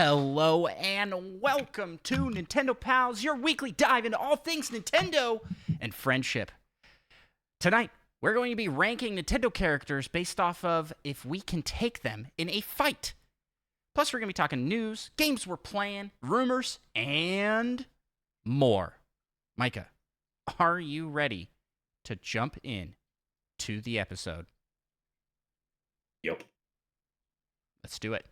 Hello and welcome to Nintendo Pals, your weekly dive into all things Nintendo and friendship. Tonight, we're going to be ranking Nintendo characters based off of if we can take them in a fight. Plus, we're going to be talking news, games we're playing, rumors, and more. Micah, are you ready to jump in to the episode? Yep. Let's do it.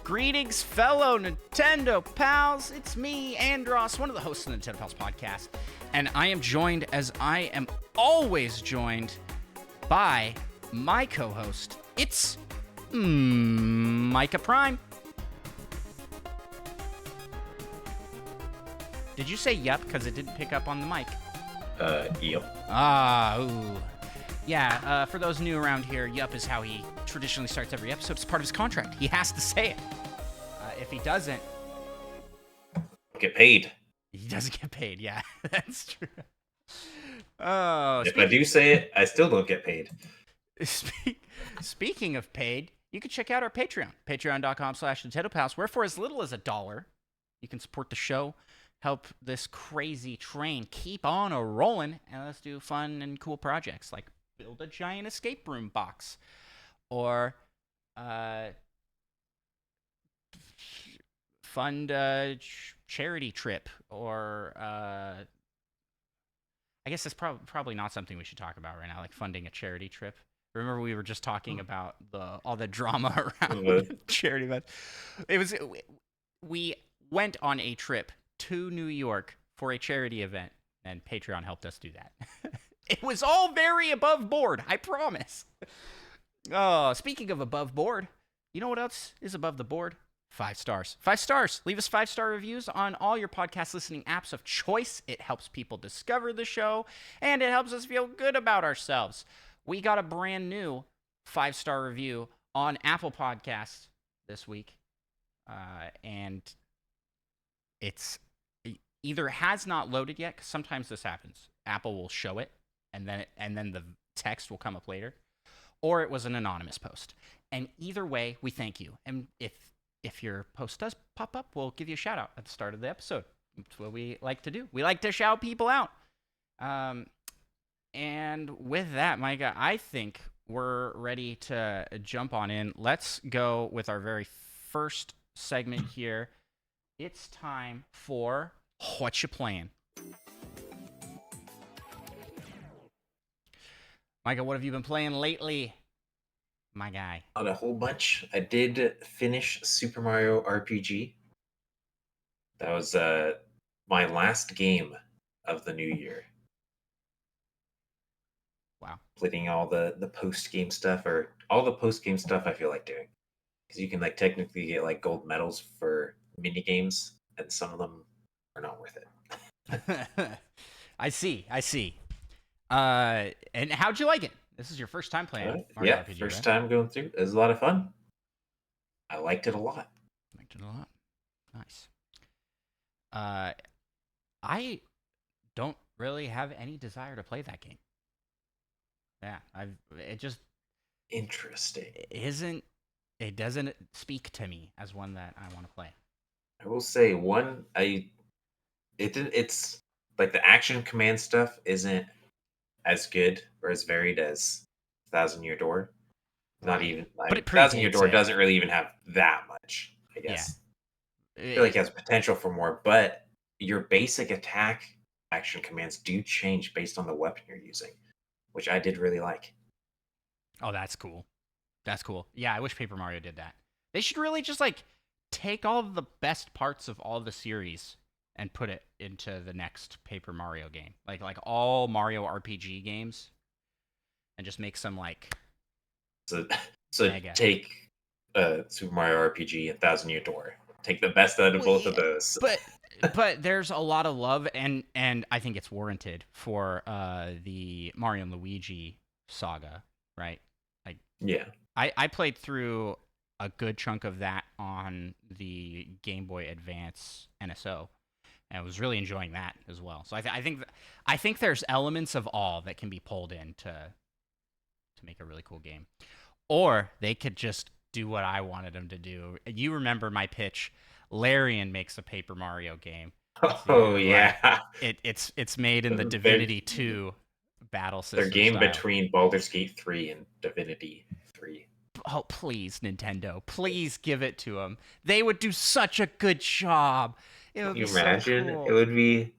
Greetings, fellow Nintendo pals. It's me, Andros, one of the hosts of the Nintendo Pals podcast, and I am joined, as I am always joined, by my co-host. It's Micah Prime. Did you say yup? Because it didn't pick up on the mic. Yep. Ooh. Yeah, for those new around here, yup is how he traditionally starts every episode. It's part of his contract. He has to say it. If he doesn't... Get paid. He doesn't get paid, yeah. That's true. Oh, if I do say it, I still don't get paid. Speaking of paid, you can check out our Patreon. Patreon.com/NintendoPals, where for as little as $1, you can support the show, help this crazy train keep on a-rolling, and let's do fun and cool projects like build a giant escape room box, or fund a charity trip, or I guess that's probably not something we should talk about right now, like funding a charity trip. Remember we were just talking about all the drama around charity events. We went on a trip to New York for a charity event, and Patreon helped us do that. It was all very above board, I promise. Oh, speaking of above board, you know what else is above the board? 5 stars. 5 stars. Leave us 5-star reviews on all your podcast listening apps of choice. It helps people discover the show, and it helps us feel good about ourselves. We got a brand new 5-star review on Apple Podcasts this week, and it's either has not loaded yet, because sometimes this happens. Apple will show it, and then the text will come up later, or it was an anonymous post. And either way, we thank you. And if your post does pop up, we'll give you a shout out at the start of the episode. That's what we like to do. We like to shout people out. And with that, Micah, I think we're ready to jump on in. Let's go with our very first segment here. It's time for What You Playing? Micah, what have you been playing lately? My guy. On a whole bunch. I did finish Super Mario RPG. That was my last game of the new year. Wow. Completing all the post-game stuff, or all the post-game stuff I feel like doing. Because you can technically get gold medals for mini games, and some of them are not worth it. I see. And how'd you like it? This is your first time playing Mario RPG, first right? time going through. It was a lot of fun. I liked it a lot. Nice. I don't really have any desire to play that game. Yeah, it just interesting. It doesn't speak to me as one that I want to play. I will say it's like the action command stuff isn't as good or as varied as Thousand Year Door. Not even but Thousand Year Door doesn't really even have that much, I guess. Yeah. I feel like it has potential for more, but your basic attack action commands do change based on the weapon you're using, which I did really like. Oh, that's cool. Yeah, I wish Paper Mario did that. They should really just take all of the best parts of all the series and put it into the next Paper Mario game. Like all Mario RPG games, and just make some So mega. Take Super Mario RPG and Thousand Year Door. Take the best out of Well, both yeah, of those. but there's a lot of love and I think it's warranted for the Mario and Luigi saga, right? Like Yeah. I played through a good chunk of that on the Game Boy Advance NSO, and I was really enjoying that as well. So I think there's elements of all that can be pulled in to make a really cool game, or they could just do what I wanted them to do. You remember my pitch? Larian makes a Paper Mario game. Oh To like yeah. it's made in the Their Divinity 2 battle their system game style. between Baldur's Gate 3 and Divinity 3. Oh, please, Nintendo. Please give it to them. They would do such a good job. It Can would be you so imagine? It cool. would be,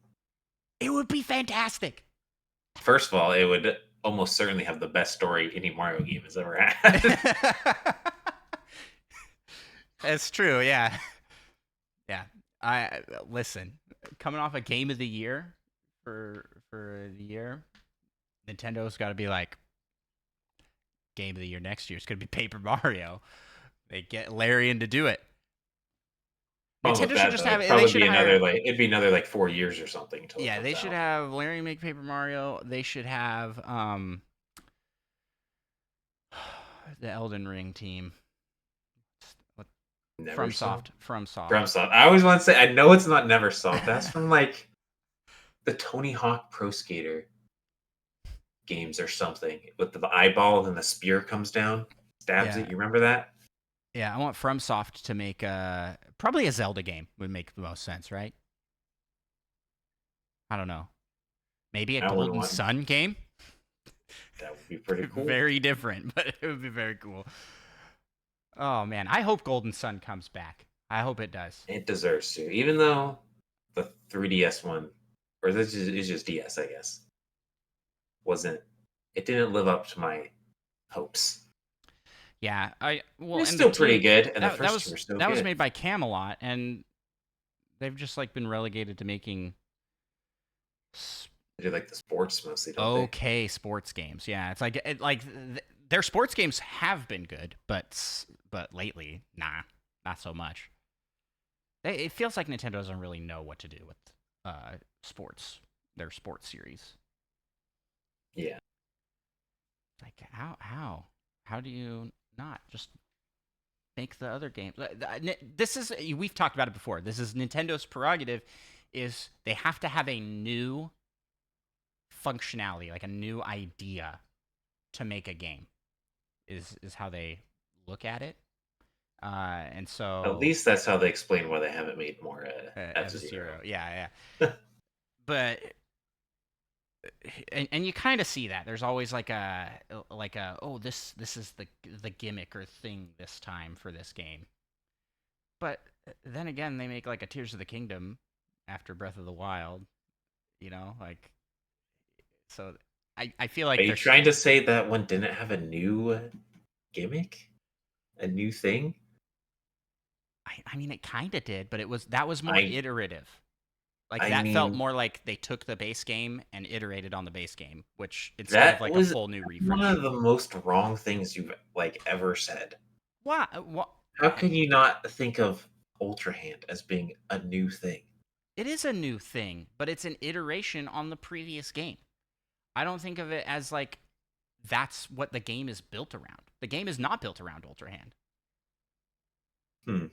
It would be fantastic. first of all, it would almost certainly have the best story any Mario game has ever had. That's true, yeah. Yeah. I listen, coming off a game of the year for the year, Nintendo's got to be like game of the year next year. It's going to be Paper Mario. They get Larian to do it. Problem with Nintendo should that just though, have it'd it. They probably should be hire. another like it'd be another like 4 years or something until it Yeah, comes they should out. have Larry make Paper Mario. They should have the Elden Ring team. What Neversoft. FromSoft. FromSoft. I always want to say I know it's not Neversoft. That's from like the Tony Hawk Pro Skater games or something with the eyeball and then the spear comes down, stabs Yeah, it. You remember that? yeah. I want FromSoft to make probably a Zelda game would make the most sense, right? I don't know. Maybe a I wouldn't Golden want Sun game. that would be pretty cool. Very different, but it would be very cool. Oh man, I hope Golden Sun comes back. I hope it does. It deserves to, even though the 3DS one, or this is just DS, I guess, wasn't. It didn't live up to my hopes. Yeah, well, It's and the still pretty team good, and the that first two were so that was good. made by Camelot, and they've just like been relegated to making They do like the sports mostly, don't they? okay sports games. Yeah, it's like their sports games have been good, but lately, nah, not so much. It feels like Nintendo doesn't really know what to do with sports, their sports series. Yeah. Like how do you not just make the other games? This is we've talked about it before. This is Nintendo's prerogative. Is they have to have a new functionality, like a new idea, to make a game. Is how they look at it. And At so least that's how they explain why they haven't made more F F-Zero, Zero. yeah, but and you kind of see that there's always like a oh this is the gimmick or thing this time for this game. But then again, they make like a Tears of the Kingdom after Breath of the Wild, like so. I feel Are like you there's. trying to say that one didn't have a new gimmick, a new thing? I mean, it kind of did, but that was more I iterative. Like I that felt mean more like they took the base game and iterated on the base game, which instead of that like a was full new one refresh. of the most wrong things you've like ever said. Why? What? How can you not think of Ultra Hand as being a new thing? It is a new thing, but it's an iteration on the previous game. I don't think of it as like that's what the game is built around. The game is not built around Ultra Hand. Hmm.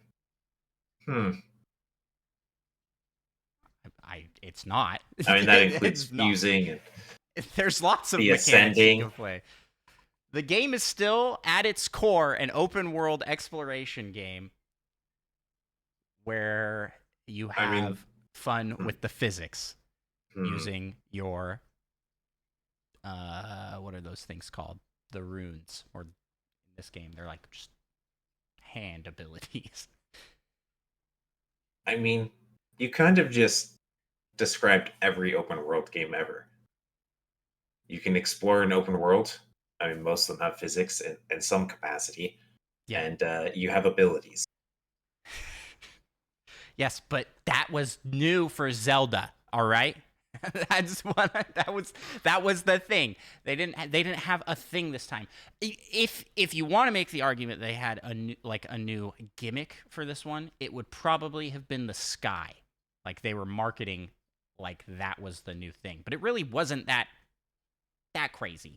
Hmm. It's not. I mean that includes It's not. fusing and There's lots of the mechanics you can ascending. play. The game is still at its core an open world exploration game where you I mean, have fun hmm, with the physics hmm. using your what are those things called? The runes, or in this game they're like just hand abilities. I mean, you kind of just described every open world game ever. You can explore an open world. I mean, most of them have physics in some capacity, Yeah. and you have abilities. Yes, but that was new for Zelda, all right? That was the thing. They didn't have a thing this time. If you want to make the argument they had a new gimmick for this one, it would probably have been the sky. Like they were marketing like that was the new thing. But it really wasn't that crazy.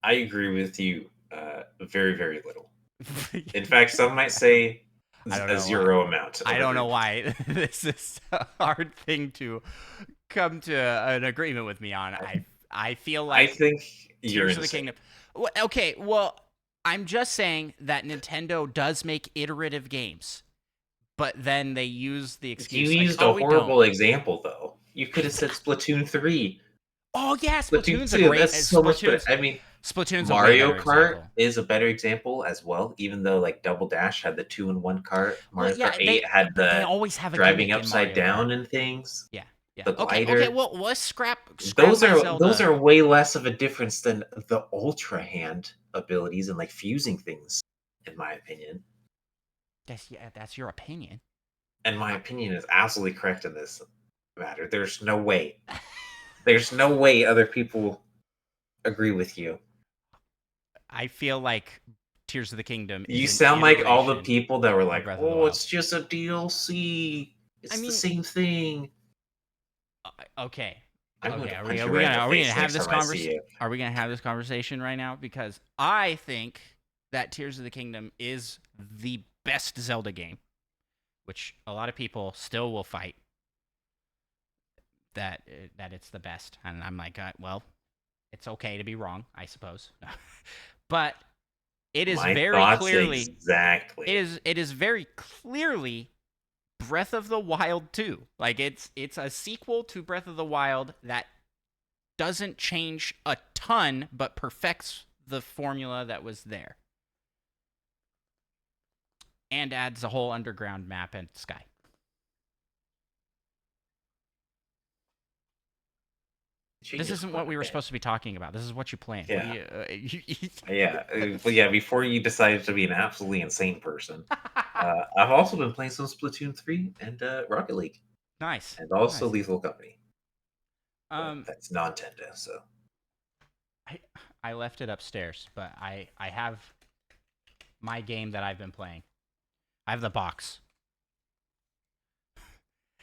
I agree with you very, very little. In fact, some might say I don't a know why. zero amount. I don't know why this is a hard thing to come to an agreement with me on. I feel I like think you're Tears of the insane. Kingdom. Okay, well, I'm just saying that Nintendo does make iterative games, but then they use the You excuse like, used "Oh, a we don't." horrible example, though. You could have said Splatoon 3. Oh yeah, Splatoon Splatoon's a 2, great. that's so much better. Splatoon's I mean, Splatoon's a way Mario better Kart example. is a better example as well, even though like Double Dash had the 2-in-1 cart. Well, Mario yeah, Kart 8 had but they the always have a driving gimmick in upside Mario Kart. down and things, Yeah, yeah. the Okay. glider. Well, let's scrap Those my are those Zelda. are way less of a difference than the Ultra Hand abilities and like fusing things, in my opinion. That's your opinion. And my opinion is absolutely correct in this matter. There's no way. There's no way other people agree with you. I feel like Tears of the Kingdom You is an sound like all the iteration people that were of like, Breath of the "Oh, Wild. it's just a DLC. I It's the mean, same thing." okay, I'm going okay. to Are we punch are you we right in gonna the are we face gonna have next this time I see you. Are we gonna have this conversation right now? Because I think that Tears of the Kingdom is the best Zelda game, which a lot of people still will fight that it's the best, and I'm like, well, it's okay to be wrong, I suppose, but it is My very thoughts clearly exactly. it is very clearly Breath of the Wild 2. Like it's a sequel to Breath of the Wild that doesn't change a ton but perfects the formula that was there and adds a whole underground map and sky. This Changes isn't quite what a we were bit. supposed to be talking about. This is what you planned. What do Yeah. you Yeah. Well, yeah, before you decided to be an absolutely insane person. I've also been playing some Splatoon 3 and Rocket League. Nice. And also Nice. Lethal Company. But Um that's Nintendo, so. I left it upstairs, but I have my game that I've been playing. I have the box.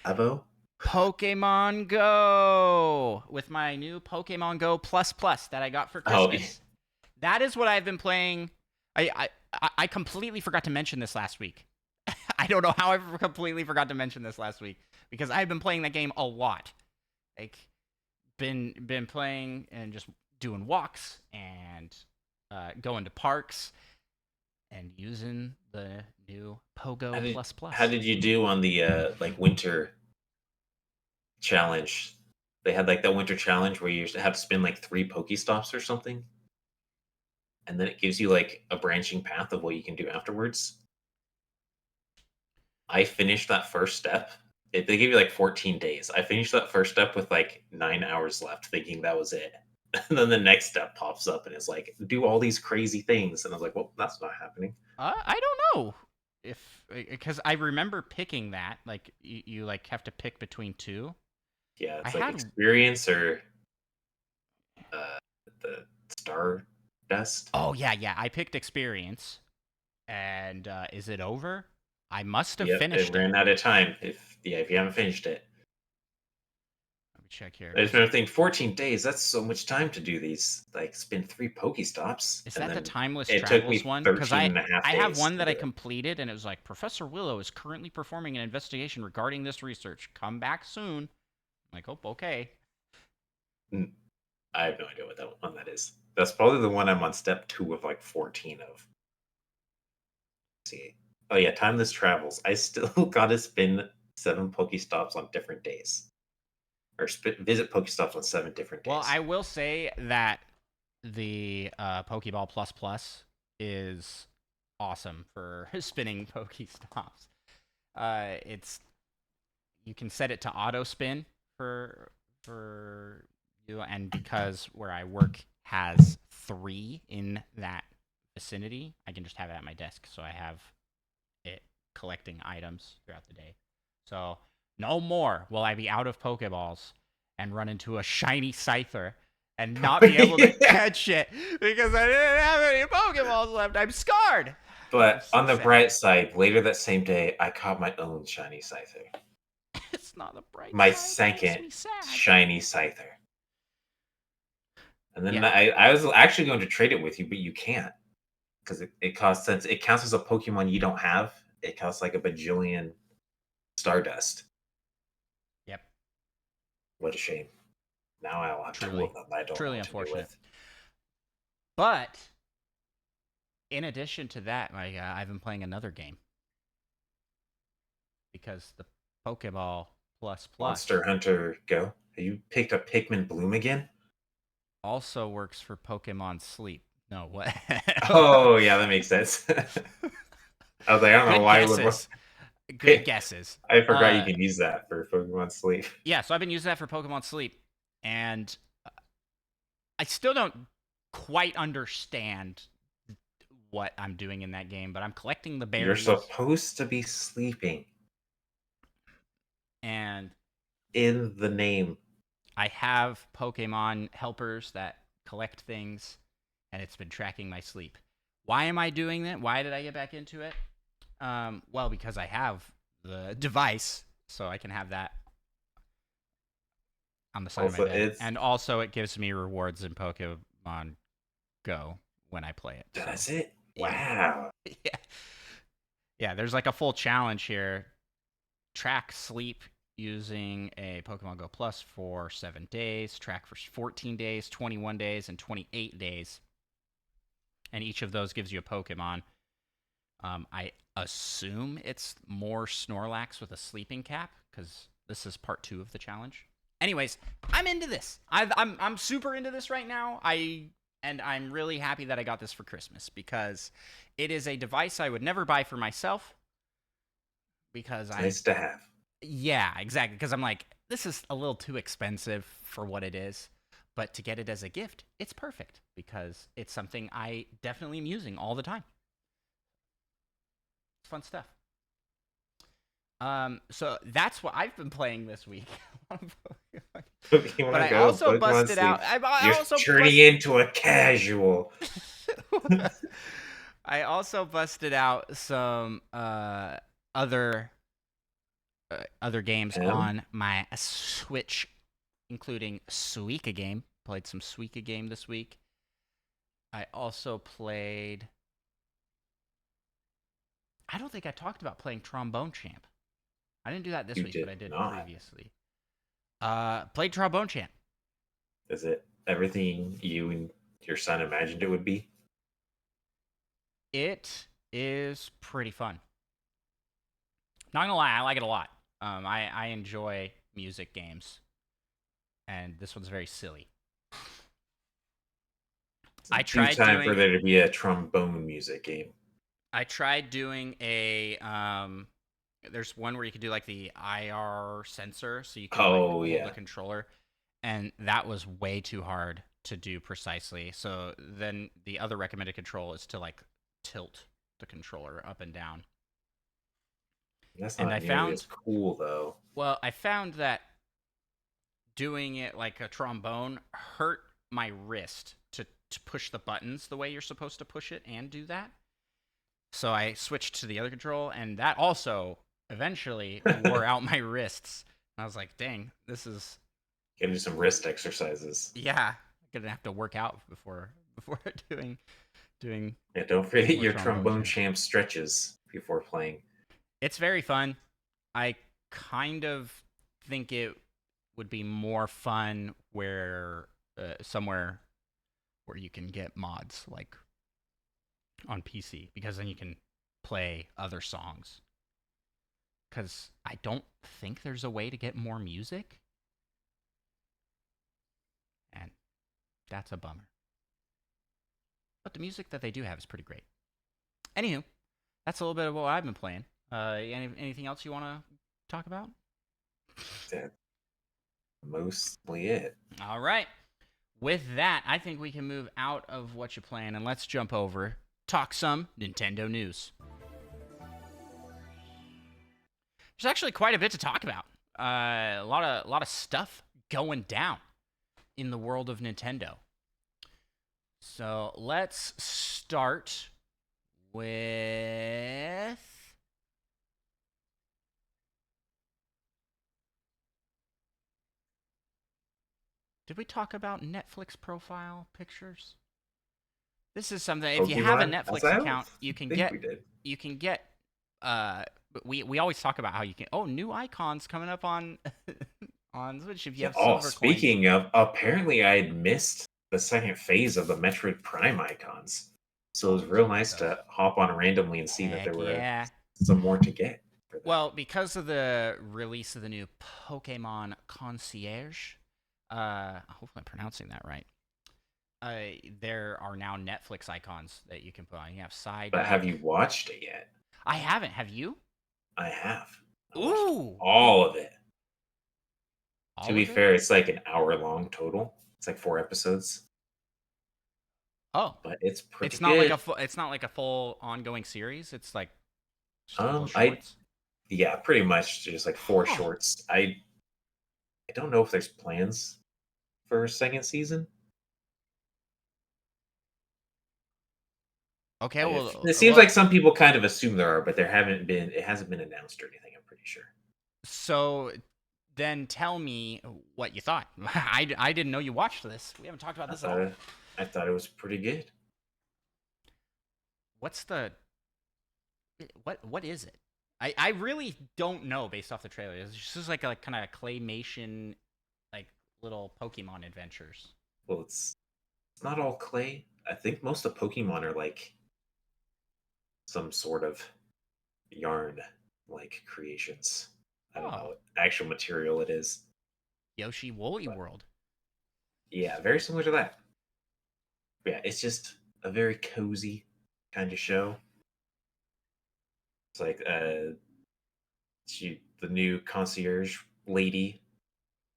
Abo? Pokemon Go with my new Pokemon Go Plus Plus that I got for Oh, Christmas. That is what I've been playing. I completely forgot to mention this last week. I don't know how I completely forgot to mention this last week because I've been playing that game a lot. Like been playing and just doing walks and going to parks and using the new Pogo Plus Plus. how did you do on the like winter challenge? They had like that winter challenge where you have to spin like 3 Pokestops or something. And then it gives you like a branching path of what you can do afterwards. I finished that first step. They give you like 14 days. I finished that first step with like 9 hours left, thinking that was it. And then the next step pops up and it's like, do all these crazy things. And I was like, well, that's not happening. I don't know if because I remember picking that. Like you like have to pick between two. Yeah, I it's like had experience or the star dust. oh yeah. I picked experience, and is it over? I must have Yep, it finished it. ran out of time. If you haven't finished it, Let me check here. I just remember thinking 14 days. That's so much time to do these. Like spin 3 Pokestops, Is and that the then timeless it took travels me one? Because 13 and a half I have days one to that I do it. completed, and it was like Professor Willow is currently performing an investigation regarding this research. Come back soon. I'm like, oh, okay. I have no idea what that one that is. That's probably the one I'm on step 2 of like 14 of. Let's see. Oh yeah, timeless travels. I still gotta spin 7 Pokestops on different days, or visit Pokestops on 7 different Well, days. I will say that the Pokeball Plus Plus is awesome for spinning Pokestops. It's you can set it to auto spin for you, and because where I work has 3 in that vicinity, I can just have it at my desk, so I have it collecting items throughout the day. So No more will I be out of Pokeballs and run into a shiny Scyther and not be able to catch it because I didn't have any Pokeballs left. I'm scarred. But So on the sad. bright side, later that same day, I caught my own shiny Scyther. It's not a bright My side. It makes second me sad. shiny Scyther. And then Yeah. I was actually going to trade it with you, but you can't. Because it costs, since it counts as a Pokemon you don't have, it costs like a bajillion Stardust. Yep. What a shame. Now I'll have two Truly. of them I don't know Truly what to do unfortunate. with. But in addition to that, I've been playing another game because the Pokeball Plus Monster Hunter Go. Have you picked up Pikmin Bloom again? also works for Pokemon Sleep. No, what? Oh, yeah, that makes sense. I was like, I don't know Good why it would work. guesses. Good guesses. I forgot you can use that for Pokemon Sleep. Yeah, so I've been using that for Pokemon Sleep, and I still don't quite understand what I'm doing in that game, but I'm collecting the berries. You're supposed to be sleeping. And in the name. I have Pokemon helpers that collect things, and it's been tracking my sleep. Why am I doing that? Why did I get back into it? Well, because I have the device, so I can have that on the side of my bed. And also, it gives me rewards in Pokemon Go when I play it. Does it? Wow. Yeah. Yeah, there's like a full challenge here. Track sleep using a Pokemon Go Plus for 7 days, track for 14 days, 21 days, and 28 days. And each of those gives you a Pokemon. I assume it's more Snorlax with a sleeping cap, because this is part 2 of the challenge. Anyways, I'm into this. I'm super into this right now. And I'm really happy that I got this for Christmas, because it is a device I would never buy for myself. Because it's nice to have. Yeah, exactly. Because I'm like, this is a little too expensive for what it is. But to get it as a gift, it's perfect, because it's something I definitely am using all the time. It's fun stuff. So that's what I've been playing this week. But I also busted out. You're turning into a casual. I also busted out some other games on my Switch, including Suika Game. Played some Suika Game this week. I also played... I don't think I talked about playing Trombone Champ. I didn't do that this week, but I did previously. Played Trombone Champ. Is it everything you and your son imagined it would be? It is pretty fun. Not gonna lie, I like it a lot. I enjoy music games, and this one's very silly. I tried doing for there to be a trombone music game. I tried doing a there's one where you could do like the IR sensor, so you can hold the controller, and that was way too hard to do precisely. So then the other recommended control is to like tilt the controller up and down. That's not nearly as cool though. Well, I found that doing it like a trombone hurt my wrist to push the buttons the way you're supposed to push it and do that. So I switched to the other control, and that also eventually wore out my wrists. And I was like, dang, this is... Gotta do some wrist exercises. Yeah, I'm gonna have to work out before doing. Yeah, don't forget your trombone champ stretches before playing. It's very fun. I kind of think it would be more fun where somewhere where you can get mods, like on PC, because then you can play other songs. Because I don't think there's a way to get more music. And that's a bummer. But the music that they do have is pretty great. Anywho, that's a little bit of what I've been playing. Anything else you want to talk about? That's mostly it. All right. With that, I think we can move out of what you're playing and let's jump over, talk some Nintendo news. There's actually quite a bit to talk about. A lot of stuff going down in the world of Nintendo. So let's start with. Did we talk about Netflix profile pictures? This is something. If you have a Pokemon? Netflix I don't account, you can think get. we did. You can get. Uh, we always talk about how you can. Oh, new icons coming up on on Switch if you Yeah. have Oh, silver coins. speaking of, apparently I had missed the second phase of the Metroid Prime icons, so it was Oh real nice Jesus! to hop on randomly and see that there Heck were yeah! some more to get for that. Well, because of the release of the new Pokemon Concierge, hopefully I'm pronouncing that right. There are now Netflix icons that you can put on. You have side But have note. you watched it yet? I haven't. Have you? I have. I watched Ooh, all of it. To all be of it. fair, it's like an hour long total. It's like 4 episodes, Oh, but it's pretty it's not like a good. full. It's not like a full ongoing series. It's like just a couple of I shorts. Yeah, pretty much just like four Huh. shorts. I don't know if there's plans for a second season. Okay. It Well. seems like some people kind of assume there are, but there haven't been. It hasn't been announced or anything. I'm pretty sure. So then tell me what you thought. I didn't know you watched this. We haven't talked about I this at thought all. it, I thought it was pretty good. What's the what is it? I really don't know based off the trailer. It's just like kind of claymation, like little Pokemon adventures. Well, it's not all clay. I think most of Pokemon are like some sort of yarn like creations. I don't know Oh, what actual material it is, Yoshi Woolly but World. yeah, very similar to that. Yeah, it's just a very cozy kind of show. It's like the new concierge lady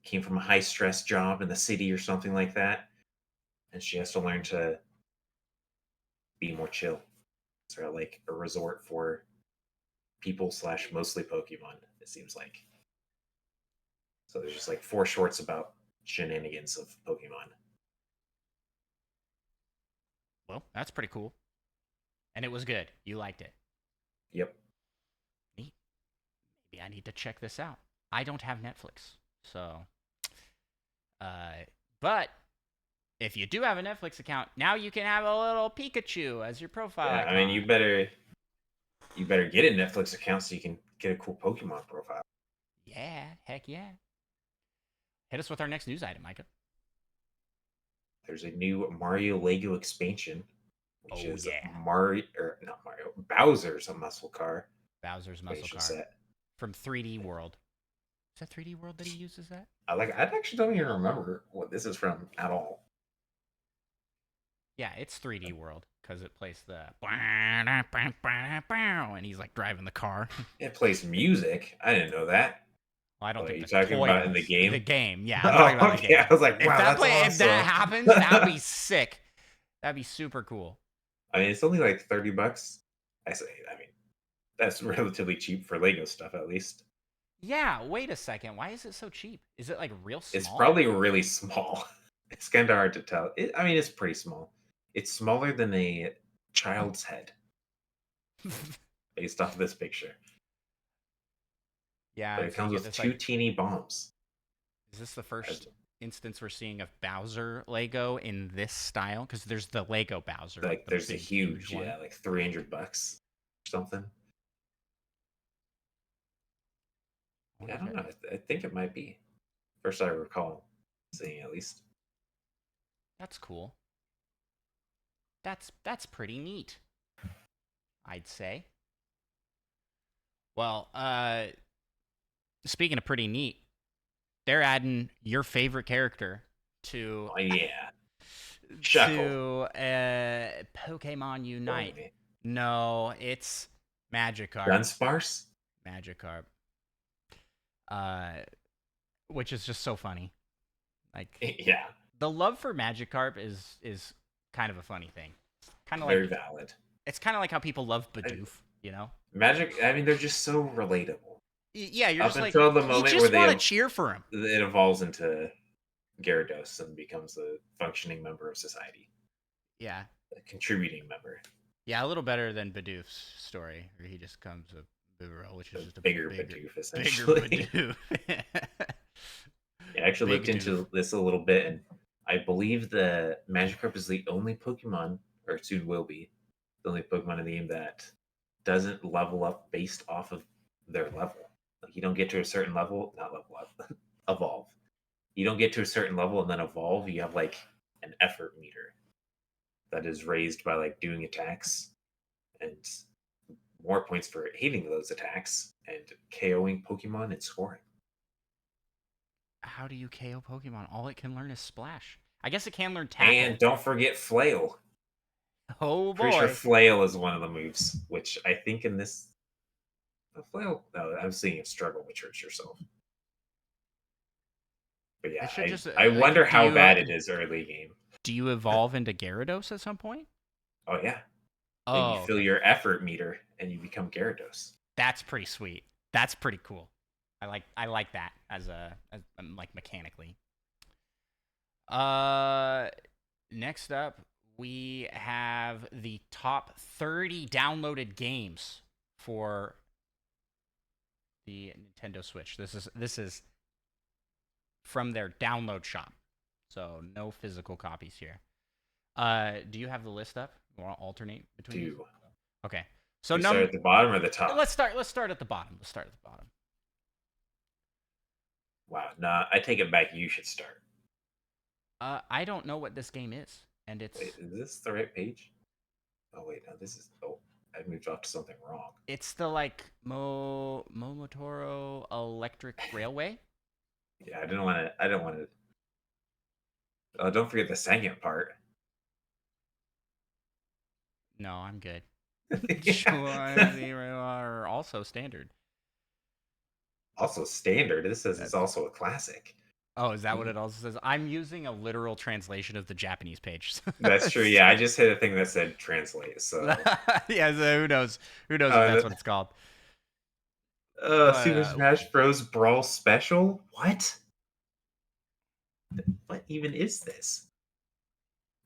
came from a high stress job in the city or something like that, and she has to learn to be more chill. It's sort of like a resort for people slash mostly Pokemon. It seems like so. There's just like four shorts about shenanigans of Pokemon. Well, that's pretty cool. And it was good. You liked it. Yep. Neat. Maybe I need to check this out. I don't have Netflix, so. But if you do have a Netflix account, now you can have a little Pikachu as your profile Yeah. I mean, icon. you better get a Netflix account so you can get a cool Pokemon profile. Yeah, heck yeah. Hit us with our next news item, Micah. There's a new Mario Lego expansion, which Oh is yeah, Mario or not Mario Bowser's a muscle car Bowser's Muscle expansion Car set. from 3D World. Is that 3D World that he uses that? I actually don't even remember what this is from at all. Yeah, it's 3D World because it plays the and he's like driving the car. It plays music. I didn't know that. Well, I don't What are think you the talking toy about in the does. The game? game, yeah, I'm talking Oh, about the okay. I game. was like, If wow, that that's play, if that awesome. happens, that'd be sick. That'd be super cool. I mean, it's only like $30. I mean, that's relatively cheap for Lego stuff, at least. Yeah, wait a second. Why is it so cheap? Is it like real It's small? probably really small. It's kind of hard to tell. I mean, it's pretty small. It's smaller than a child's head, based off this picture. Yeah, But it so you comes get with this two like. teeny bombs. Is this the As- first instance we're seeing of Bowser Lego in this style? Because there's the Lego Bowser, like Like, the there's a big, huge huge, one. yeah, like $300 or something. I wonder Yeah, I if don't it. know. I think it might be. First I recall seeing at least. That's cool. That's pretty neat. I'd say. Well, speaking of pretty neat, they're adding your favorite character to Oh yeah, Shuckle. Pokemon Killing Unite. me. No, it's Magikarp. Dunsparce? Magikarp. Uh, which is just so funny. Like Yeah, the love for Magikarp is kind of a funny thing. Kind of like very valid. it's kind of like how people love I, Bidoof, you know? Magic. I mean, they're just so relatable. Yeah, you're Up just like until the you moment where just want to cheer for him. it evolves into Gyarados and becomes a functioning member of society, Yeah, a contributing member, yeah, a little better than Bidoof's story, where he just comes a Boomerang, which is a just a bigger bigger, Bidoof, bigger essentially. Bidoof. Yeah, I actually Big looked Doof. into this a little bit, and I believe the Magikarp is the only Pokemon, or soon will be, the only Pokemon in the game that doesn't level up based off of their level. Like you don't get to a certain level, not level up, evolve. You don't get to a certain level and then evolve. You have like an effort meter that is raised by like doing attacks and more points for hitting those attacks and KOing Pokemon and scoring. How do you KO Pokemon? All it can learn is Splash. I guess it can learn And Tackle. don't forget Flail. Oh Pretty sure boy. Flail is one of the moves, which I think in this Flail. No, I'm seeing it struggle with Church yourself. But It yeah, should just I like wonder how bad it is early game. do you evolve into Gyarados at some point? Oh yeah, yeah. You Oh, fill okay. your effort meter and you become Gyarados. That's pretty sweet. That's pretty cool. I like that as like mechanically. Uh Next up we have the top 30 downloaded games for the Nintendo Switch. This is from their download shop. So no physical copies here. Do you have the list up? You want to alternate between these? Do Okay. So we start at the bottom or the top? let's start at the bottom. Let's start at the bottom. Wow, nah, I take it back. You should start. I don't know what this game is, and it's Wait, is this the right page? Oh wait, no, this is. Oh, I moved off to something wrong. it's the like Momotaro Electric Railway. Yeah, I didn't want to. I don't want to. Oh, don't forget the second part. No, I'm good. Yeah. Zero are also standard. Also standard. This says it's That's also a classic. Oh, is that what it also says? I'm using a literal translation of the Japanese page. That's true. Yeah, I just hit a thing that said translate. So, Yeah, so who knows? Who knows if uh, that's what it's called? But Super Smash Bros. Brawl Special. What? What even is this?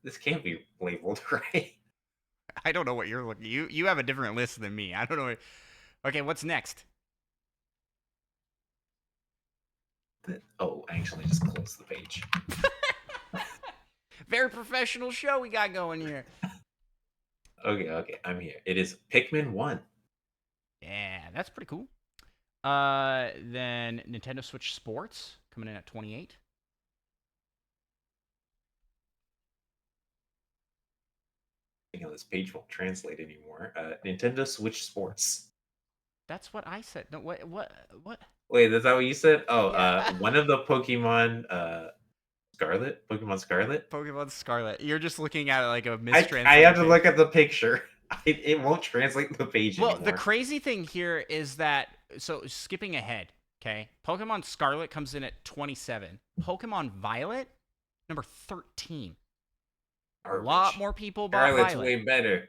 This can't be labeled right. I don't know what you're looking. You have a different list than me. I don't know. Okay, what's next? Oh, I actually just closed the page. Very professional show we got going here. Okay, I'm here. It is Pikmin 1. Yeah, that's pretty cool. Then Nintendo Switch Sports coming in at 28. You know, this page won't translate anymore. Nintendo Switch Sports. That's what I said. No, what? Wait, is that what you said? Oh, Yeah. one of the Pokemon Scarlet? Pokemon Scarlet? Pokemon Scarlet. You're just looking at it like a I have mistranslated to page. look at the picture. It won't translate the page Well, anymore. the crazy thing here is that so skipping ahead, okay? Pokemon Scarlet comes in at 27. Pokemon Violet, number 13. A lot more people bought Scarlet's Violet. way better.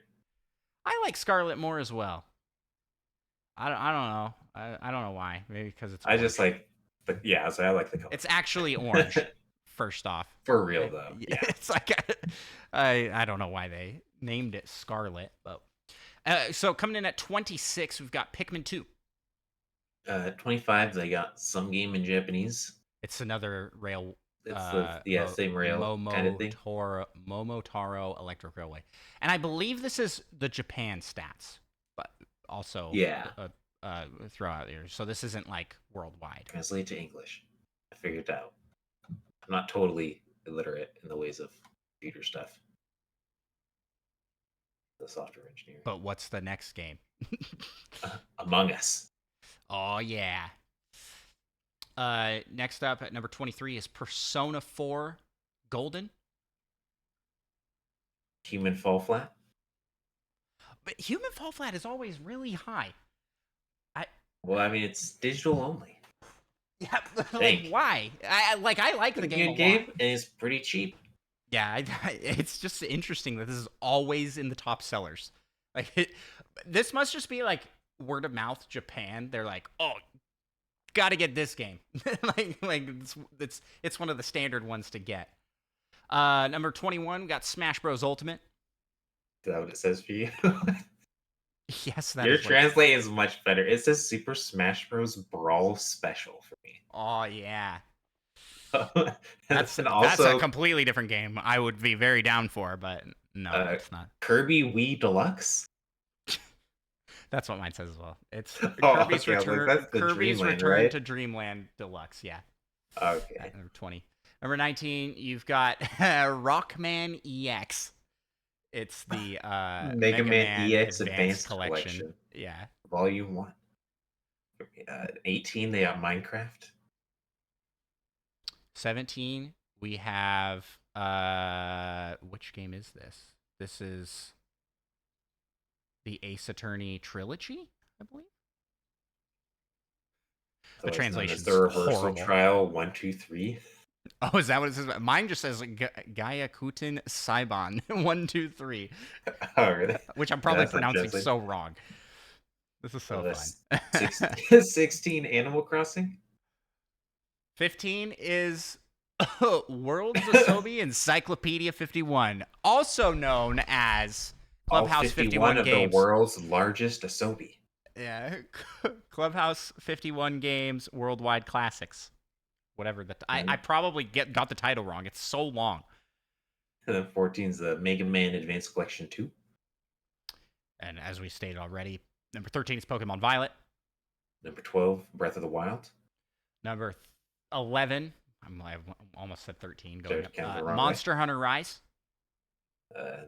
I like Scarlet more as well. I don't know. I don't know why. Maybe because it's I orange. just like, but yeah, so I like the color. It's actually orange. First off, For real though. Yeah. It's like I don't know why they named it Scarlet, but so coming in at 26, we've got Pikmin 2. 25. They got some game in Japanese. It's another rail. It's the same rail kind of thing. Momotaro Electric Railway, and I believe this is the Japan stats, but also throw out there. So this isn't like worldwide. Translate to English. I figured it out. I'm not totally illiterate in the ways of computer stuff. The software engineer. But what's the next game? Among Us. Oh yeah. Next up at number 23 is Persona 4 Golden. Human Fall Flat. But Human Fall Flat is always really high. Well, I mean, it's digital only. Yeah, like why? I like the game a lot. And it's pretty cheap. Yeah, it's just interesting that this is always in the top sellers. Like this must just be like word of mouth Japan. They're like, oh, got to get this game. It's one of the standard ones to get. Number 21, we got Smash Bros. Ultimate. Is that what it says for you? Yes, that Your is what it translate is much better. It says Super Smash Bros. Brawl Special for me. Oh, yeah. And That's then a also completely different game. I would be very down for, but no, uh, it's not. Kirby Wii Deluxe. That's what mine says as well. It's Oh, Kirby's okay. I was like, Return. that's the Kirby's Dreamland, Return right? to Dreamland Deluxe. Yeah. Okay. Number 20. Number 19, you've got Rockman EX. It's the Mega Man EX Advanced Advanced Collection. Collection, Yeah. Volume 1. 18, they got Minecraft. 17, we have which game is this? This is the Ace Attorney trilogy, I believe. The translation's the Reversal horrible. Trial 1, 2, 3. Oh, is that what it says? Mine just says Gaia Kutin Saiban 1, 2, 3. Oh, really? Which I'm probably That's not pronouncing translated. so wrong. This is so fun. 16 Animal Crossing. 15 is World's Asobi Encyclopedia 51, also known as Clubhouse All 51 of games. the world's largest Asobi. Yeah, Clubhouse 51 games, worldwide classics. Whatever I probably got the title wrong. It's so long. And then 14 is the Mega Man Advanced Collection 2. And as we stated already, number 13 is Pokemon Violet. Number 12, Breath of the Wild. Number 11, I almost said 13. Going up. Wrong Monster Hunter Rise.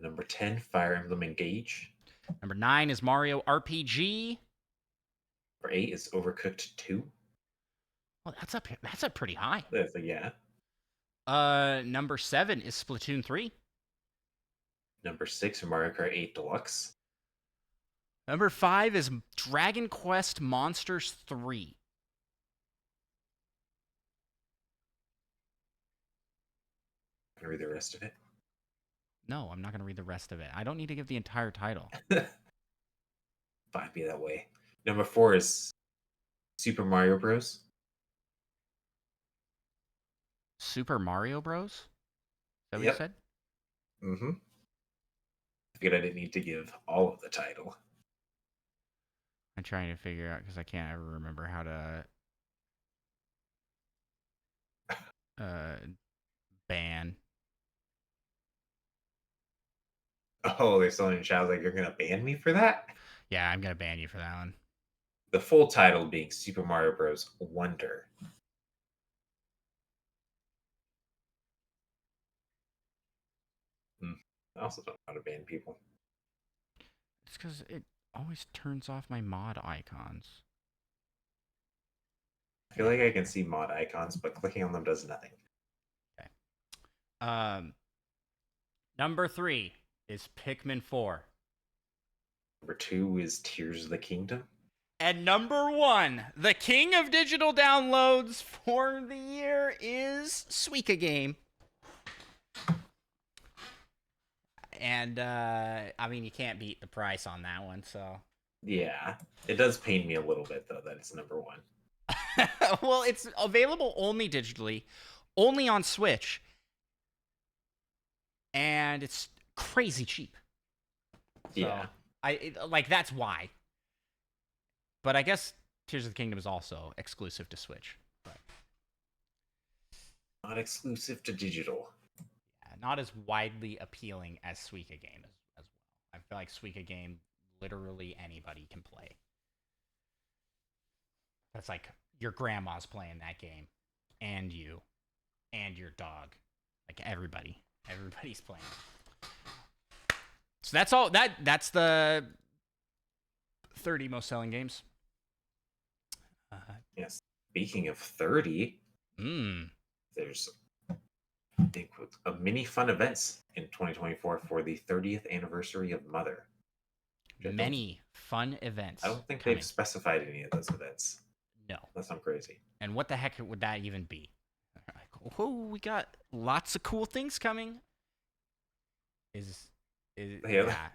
Number 10, Fire Emblem Engage. Number 9 is Mario RPG. Number 8 is Overcooked 2. Well, that's up pretty high. Yeah. Number 7 is Splatoon 3. Number 6, Mario Kart 8 Deluxe. Number 5 is Dragon Quest Monsters 3. Can I read the rest of it? No, I'm not going to read the rest of it. I don't need to give the entire title. Fine, be that way. Number 4 is Super Mario Bros. Super Mario Bros? Is that what Yep. you said? Mm-hmm. I figured I didn't need to give all of the title. I'm trying to figure out because I can't ever remember how to ban. Oh, they're still in the chat. Like, you're gonna ban me for that? Yeah, I'm gonna ban you for that one. The full title being Super Mario Bros. Wonder. I also don't know how to ban people. It's because it always turns off my mod icons. I feel like I can see mod icons, but clicking on them does nothing. Okay. Number 3 is Pikmin 4. Number 2 is Tears of the Kingdom. And number 1, the king of digital downloads for the year is Suika Game. And, I mean, you can't beat the price on that one, so. Yeah. It does pain me a little bit, though, that it's number 1. Well, it's available only digitally, only on Switch, and it's crazy cheap. So, Yeah. That's why. But I guess Tears of the Kingdom is also exclusive to Switch. But Not exclusive to digital. yeah, not as widely appealing as Suika Game as well. I feel like Suika Game, literally anybody can play. That's like your grandma's playing that game, and you, and your dog. Like everybody's playing. So that's all. That's the 30 most selling games. Yes. Speaking of 30, there's I think mini fun events in 2024 for the 30th anniversary of Mother. Many fun events. I don't think coming. they've specified any of those events. No. That sounds crazy. And what the heck would that even be? Like, oh, we got lots of cool things coming. Yeah.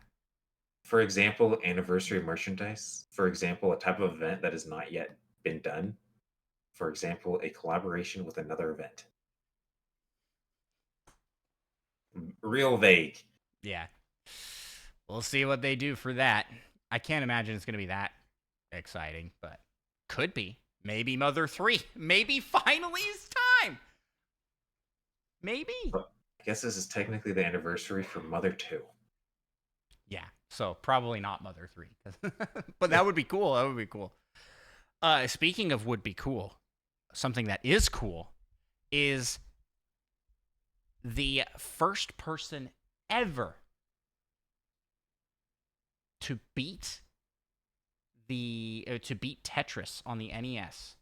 For example, anniversary merchandise. For example, a type of event that has not yet been done For example, a collaboration with another event. Real vague. Yeah. We'll see what they do for that. I can't imagine it's going to be that exciting, but could be. Maybe Mother 3. Maybe finally it's time. Maybe. But I guess this is technically the anniversary for Mother 2. Yeah. So probably not Mother 3. But that would be cool. That would be cool. Speaking of would be cool, something that is cool is the first person ever to beat Tetris on the NES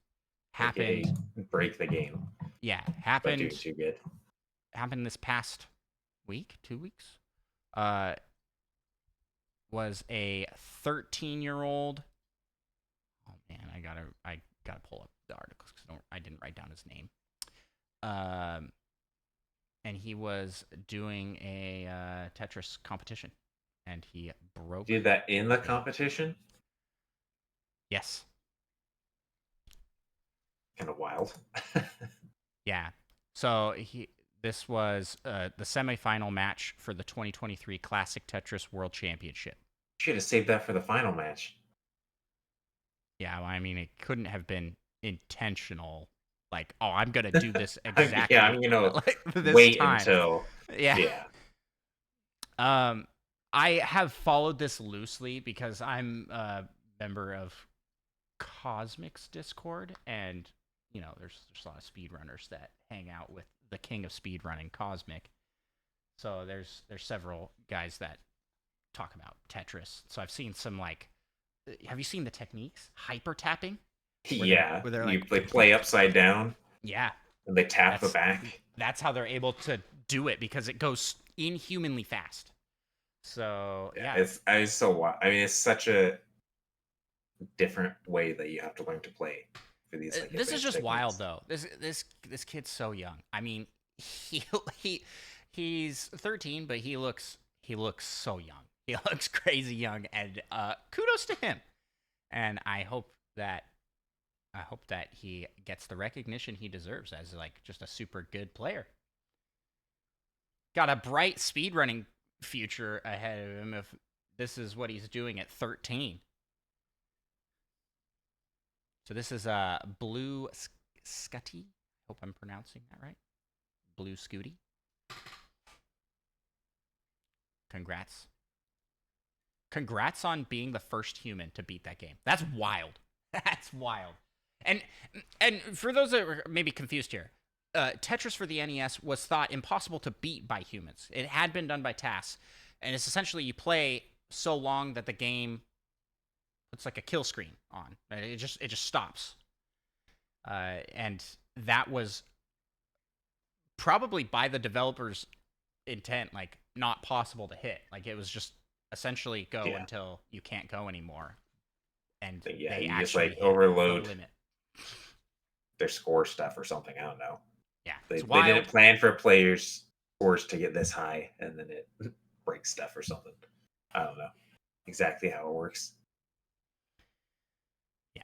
AKA happened. break the game. Yeah, By doing too good. happened this past week, 2 weeks. Was a 13-year-old. Oh man, I gotta pull up the articles because I didn't write down his name. And he was doing a Tetris competition, and he broke. Did that in the competition? Yes. Kind of wild. Yeah. So this was the semifinal match for the 2023 Classic Tetris World Championship. Should have saved that for the final match. Yeah, well, I mean, it couldn't have been intentional. Like, oh, I'm gonna do this exactly. Yeah, I mean, like this wait time. until. Yeah. I have followed this loosely because I'm a member of Cosmic's Discord, and there's a lot of speedrunners that hang out with the king of speedrunning, Cosmic. So there's several guys that talk about Tetris. So I've seen some have you seen the techniques? Hyper tapping? Yeah, where they're they play upside down. Yeah. And they tap the back. That's how they're able to do it because it goes inhumanly fast. So yeah, it's so wild. I mean, it's such a different way that you have to learn to play for these. This is just wild though. This kid's so young. I mean, he's 13, but he looks so young. He looks crazy young, and kudos to him. And I hope that he gets the recognition he deserves as just a super good player. Got a bright speedrunning future ahead of him if this is what he's doing at 13. So this is Blue Scutty. Hope I'm pronouncing that right. Blue Scooty. Congrats. Congrats on being the first human to beat that game. That's wild. That's wild. And for those that were maybe confused here, Tetris for the NES was thought impossible to beat by humans. It had been done by tasks, and it's essentially you play so long that the game puts like a kill screen on. It just stops. And that was probably by the developers' intent, not possible to hit. It was just essentially go until you can't go anymore. And they you actually just overload the limit. Their score stuff or something. I don't know. Yeah, they didn't plan for players' scores to get this high, and then it breaks stuff or something. I don't know exactly how it works. Yeah.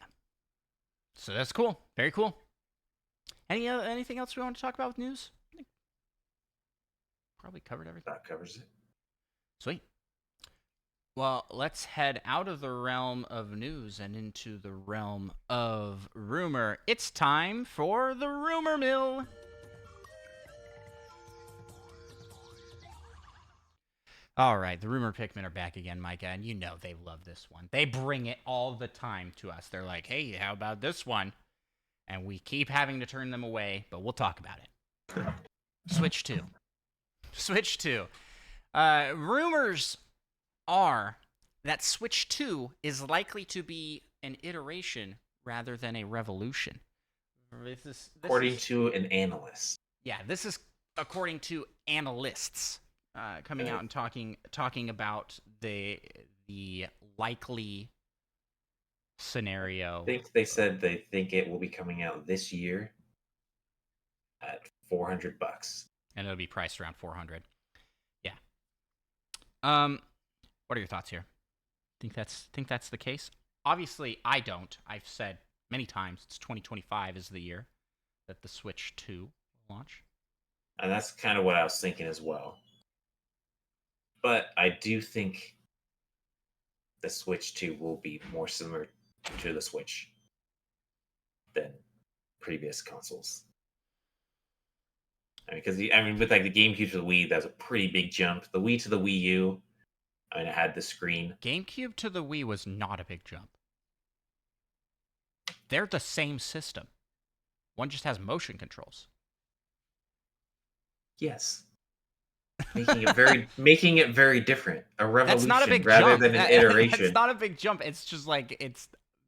So that's cool. Very cool. Anything else we want to talk about with news? I think probably covered everything. That covers it. Sweet. Well, let's head out of the realm of news and into the realm of rumor. It's time for the rumor mill. All right, the rumor Pikmin are back again, Micah, and they love this one. They bring it all the time to us. They're like, hey, how about this one? And we keep having to turn them away, but we'll talk about it. Switch 2. Rumors are that Switch 2 is likely to be an iteration rather than a revolution. According to an analyst. Yeah, this is according to analysts coming out and talking about the likely scenario. I think they said they think it will be coming out this year at $400, and it'll be priced around $400. Yeah. What are your thoughts here? Think that's the case? Obviously, I don't. I've said many times. It's 2025 is the year that the Switch 2 will launch. And that's kind of what I was thinking as well. But I do think the Switch 2 will be more similar to the Switch than previous consoles. I mean, because with like the GameCube to the Wii, that's a pretty big jump. The Wii to the Wii U, I mean, it had the screen. GameCube to the Wii was not a big jump. They're the same system. One just has motion controls. Yes, making it very different. A revolution That's not a big rather jump. than an iteration. That's not a big jump. It's just like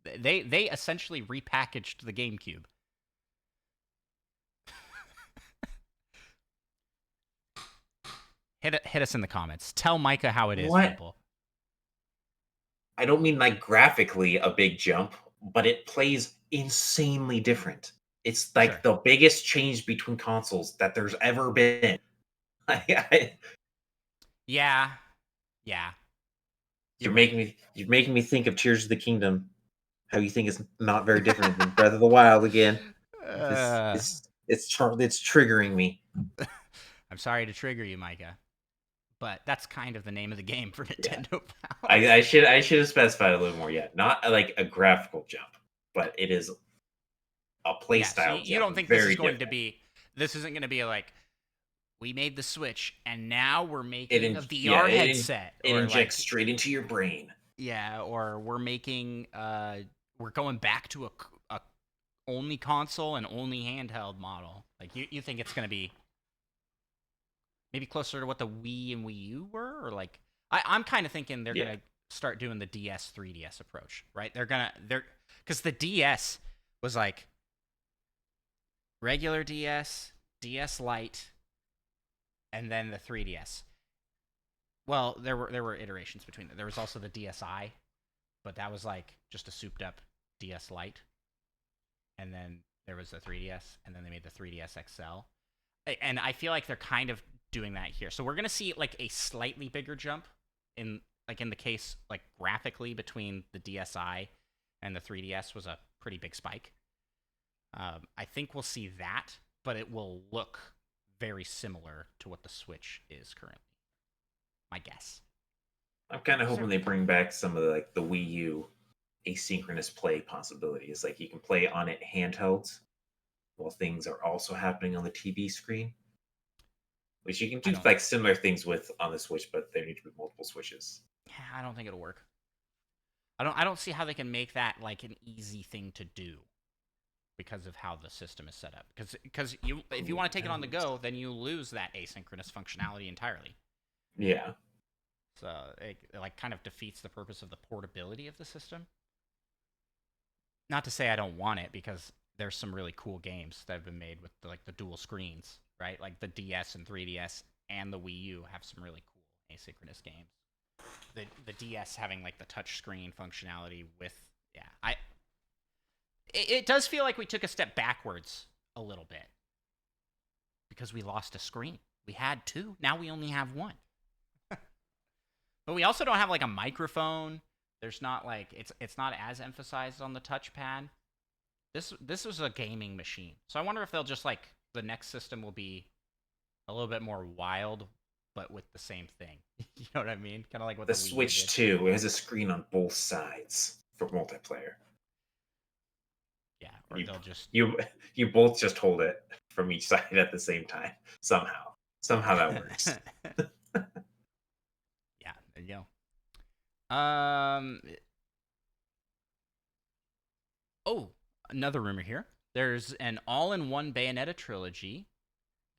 they essentially repackaged the GameCube. Hit us in the comments. Tell Micah how it is, What? people. I don't mean like graphically a big jump, but it plays insanely different. It's like Sure. the biggest change between consoles that there's ever been. Yeah. You're making me think of Tears of the Kingdom. How you think it's not very different than Breath of the Wild again. It's triggering me. I'm sorry to trigger you, Micah, but that's kind of the name of the game for Nintendo Power. I should have specified a little more yet. Not like a graphical jump, but it is a play style. So you don't think this is going to be? This isn't going to be like we made the Switch and now we're making a VR headset. It injects straight into your brain. Yeah, or we're making we're going back to a only console and only handheld model. Like you think it's going to be maybe closer to what the Wii and Wii U were, or like I'm kind of thinking they're gonna start doing the DS 3DS approach, right? They're because the DS was like regular DS, DS Lite, and then the 3DS. Well, there were iterations between them. There was also the DSi, but that was like just a souped up DS Lite, and then there was the 3DS, and then they made the 3DS XL, and I feel like they're kind of doing that here. So we're gonna see like a slightly bigger jump in the case like graphically between the DSi and the 3DS was a pretty big spike. I think we'll see that, but it will look very similar to what the Switch is currently. My guess. I'm kind of hoping they bring back some of the Wii U asynchronous play possibilities. Like you can play on it handheld while things are also happening on the TV screen. Which you can do like similar things with on the Switch, but there need to be multiple Switches. Yeah, I don't think it'll work. I don't see how they can make that like an easy thing to do because of how the system is set up. Because if you want to take it on the go, then you lose that asynchronous functionality entirely. Yeah. So it like kind of defeats the purpose of the portability of the system. Not to say I don't want it, because there's some really cool games that have been made with the dual screens. Right, like the DS and 3DS and the Wii U have some really cool asynchronous games. The DS having like the touch screen functionality with it does feel like we took a step backwards a little bit because we lost a screen. We had two, now we only have one. But we also don't have like a microphone. There's not like it's not as emphasized on the touchpad. This was a gaming machine, so I wonder if they'll just like. The next system will be a little bit more wild, but with the same thing. You know what I mean? Kind of like what the Switch 2 has a screen on both sides for multiplayer. Yeah, or they'll just you both just hold it from each side at the same time. Somehow that works. Yeah, there you go. Oh, another rumor here. There's an all-in-one Bayonetta trilogy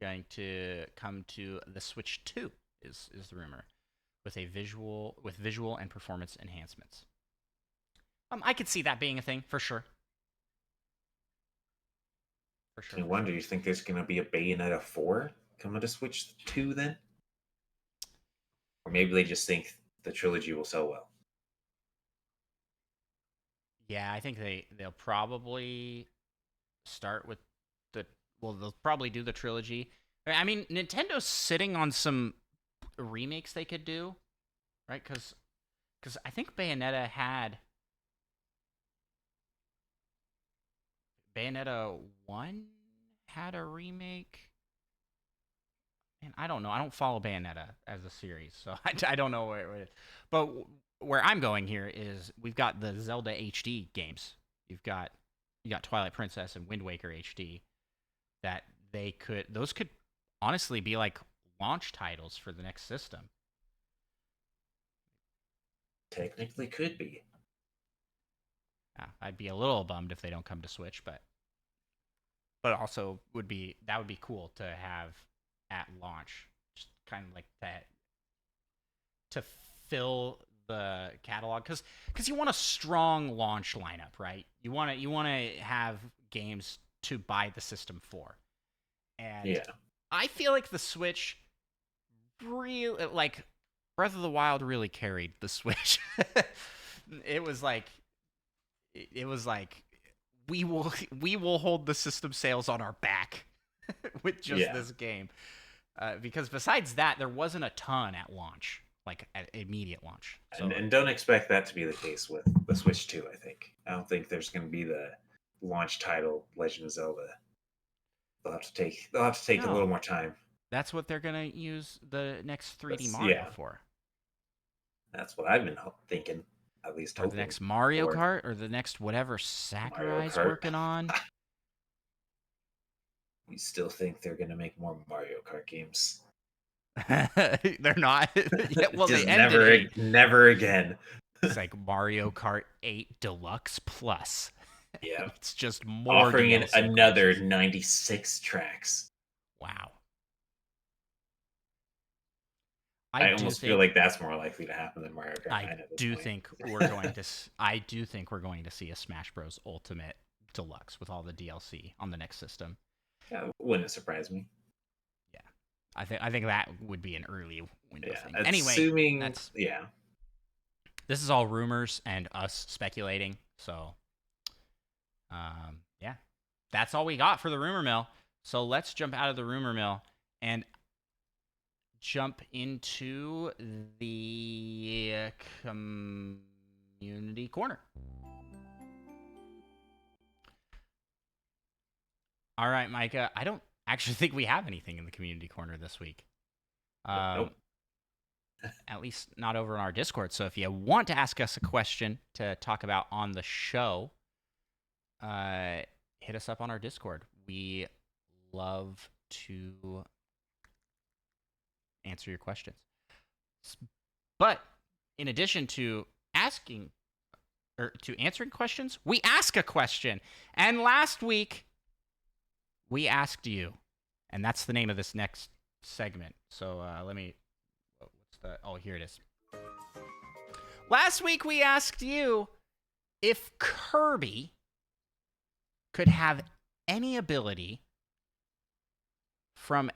going to come to the Switch 2, is the rumor, with visual and performance enhancements. I could see that being a thing for sure. For sure. I wonder, do you think there's going to be a Bayonetta 4 coming to Switch 2 then? Or maybe they just think the trilogy will sell well. Yeah, I think they'll probably start with they'll probably do the trilogy. I mean, Nintendo's sitting on some remakes they could do, right? Because I think Bayonetta had Bayonetta 1 had a remake. And I don't know. I don't follow Bayonetta as a series, so I don't know where it is. But where I'm going here is we've got the Zelda HD games. You got Twilight Princess and Wind Waker HD that those could honestly be like launch titles for the next system. Technically could be. I'd be a little bummed if they don't come to Switch, but also would be cool to have at launch, just kind of like that to fill the catalog because you want a strong launch lineup, right? You want to have games to buy the system for, and Yeah. I feel like the Switch really like Breath of the Wild really carried the Switch. it was like we will hold the system sales on our back with just this game. Because besides that, there wasn't a ton at launch, like at immediate launch. So, And don't expect that to be the case with the Switch 2, I think. I don't think there's going to be the launch title Legend of Zelda. They'll have to take a little more time. That's what they're going to use the next 3D Mario for. That's what I've been thinking, at least hoping. Or the next Mario Kart, or the next whatever Sakurai's working on. You still think they're going to make more Mario Kart games? They're not. Yeah, well, just they ended never again. It's like Mario Kart 8 Deluxe Plus. Yeah. It's just more offering DLC another courses. 96 tracks. Wow. I almost feel like that's more likely to happen than Mario Kart 9 at this point. I do think we're going to see a Smash Bros. Ultimate Deluxe with all the DLC on the next system. Yeah, wouldn't surprise me. Yeah, I think that would be an early window thing. Assuming, anyway, this is all rumors and us speculating. So, yeah, that's all we got for the rumor mill. So let's jump out of the rumor mill and jump into the community corner. All right, Micah. I don't actually think we have anything in the community corner this week. Nope. At least not over on our Discord. So if you want to ask us a question to talk about on the show, hit us up on our Discord. We love to answer your questions. But in addition to answering questions, we ask a question. And last week, we asked you, and that's the name of this next segment. So here it is. Last week, we asked you if Kirby could have any ability from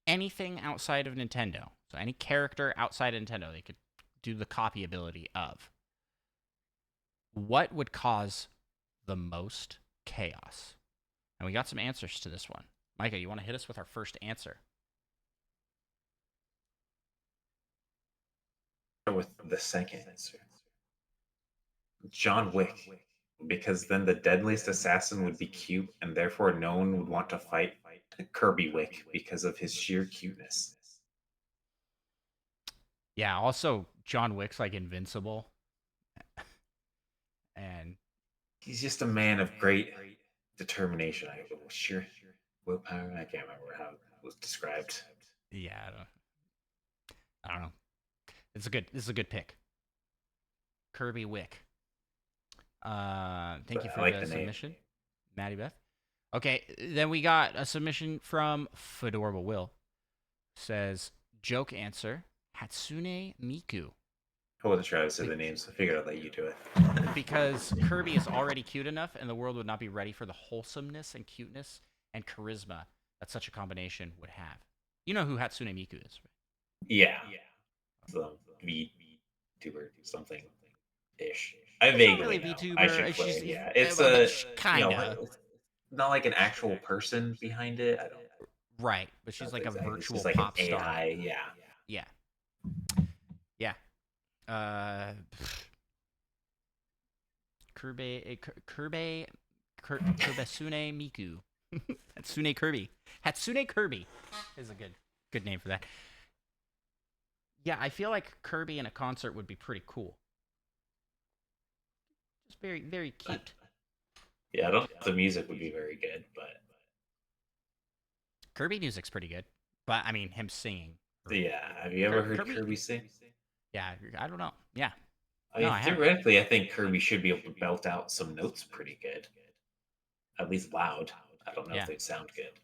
anything outside of Nintendo. So any character outside of Nintendo, they could do the copy ability of. What would cause the most chaos? And we got some answers to this one. Micah, you want to hit us with our first answer? With the second answer. John Wick. Because then the deadliest assassin would be cute, and therefore no one would want to fight Kirby Wick because of his sheer cuteness. Yeah, also John Wick's like invincible. And he's just a man of great determination. Sheer willpower. I can't remember how it was described. Yeah, I don't know. This is a good pick. Kirby Wick. Thank you for the submission, Maddie Beth. Okay, then we got a submission from Fedorable Will. Says, joke answer, Hatsune Miku. I wasn't sure how to say the names, so I figured I'd let you do it. Because Kirby is already cute enough, and the world would not be ready for the wholesomeness and cuteness and charisma that such a combination would have. You know who Hatsune Miku is, right? Yeah. Some VTuber something-ish. I vaguely know. VTuber. I should play. It's kind of not like an actual person behind it. I don't. Right, but she's like a virtual like pop an star. AI, Yeah. Kirby Kurbesune Miku. Hatsune Kirby. Hatsune Kirby is a good name for that. Yeah, I feel like Kirby in a concert would be pretty cool. Just very, very cute. Yeah, I don't know if the music would be very good, but Kirby music's pretty good. But, I mean, him singing. yeah. Have you ever heard Kirby sing? Yeah, I don't know. Yeah. I No, mean, I haven't. theoretically, I think Kirby should be able to belt out some notes pretty good, at least loud. I don't know if Yeah. they'd sound good,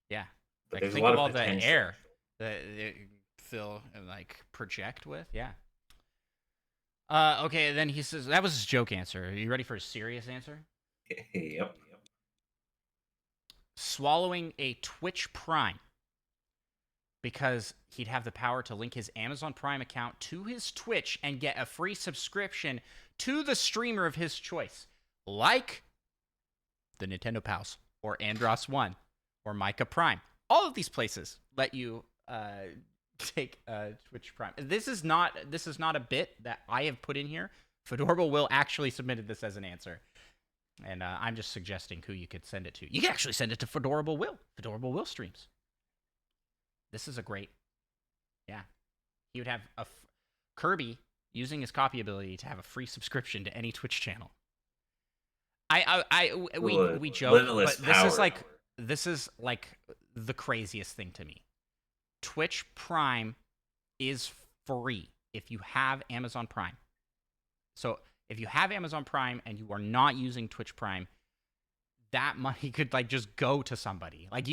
Yeah. but Like, there's a think lot of of all the potential. air that they fill and, like, project with. Yeah. Okay, then he says, that was his joke answer. Are you ready for a serious answer? Yep. Swallowing a Twitch Prime. Because he'd have the power to link his Amazon Prime account to his Twitch and get a free subscription to the streamer of his choice. Like the Nintendo Pals, or Andros One, or Micah Prime. All of these places let you take Twitch Prime. This is not a bit that I have put in here. Fedorable Will actually submitted this as an answer. And I'm just suggesting who you could send it to. You can actually send it to Fedorable Will. Fedorable Will streams. This is a great, yeah. He would have Kirby using his copy ability to have a free subscription to any Twitch channel. We joke, Limitless but power. this is like the craziest thing to me. Twitch Prime is free if you have Amazon Prime. So if you have Amazon Prime and you are not using Twitch Prime, that money could like just go to somebody. Like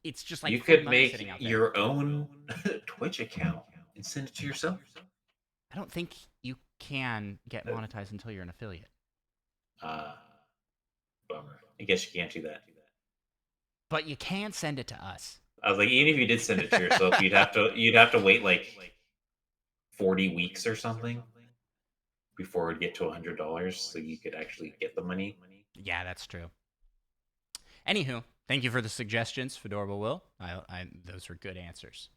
it's just like you free could money make sitting out there. your own Twitch account and send it to yourself. I don't think you can get monetized until you're an affiliate. Bummer. I guess you can't do that. But you can send it to us. I was like, even if you did send it to yourself, you'd have to wait like 40 weeks or something before it'd get to $100, so you could actually get the money. Yeah, that's true. Anywho, thank you for the suggestions, Fedorable Will. Those were good answers.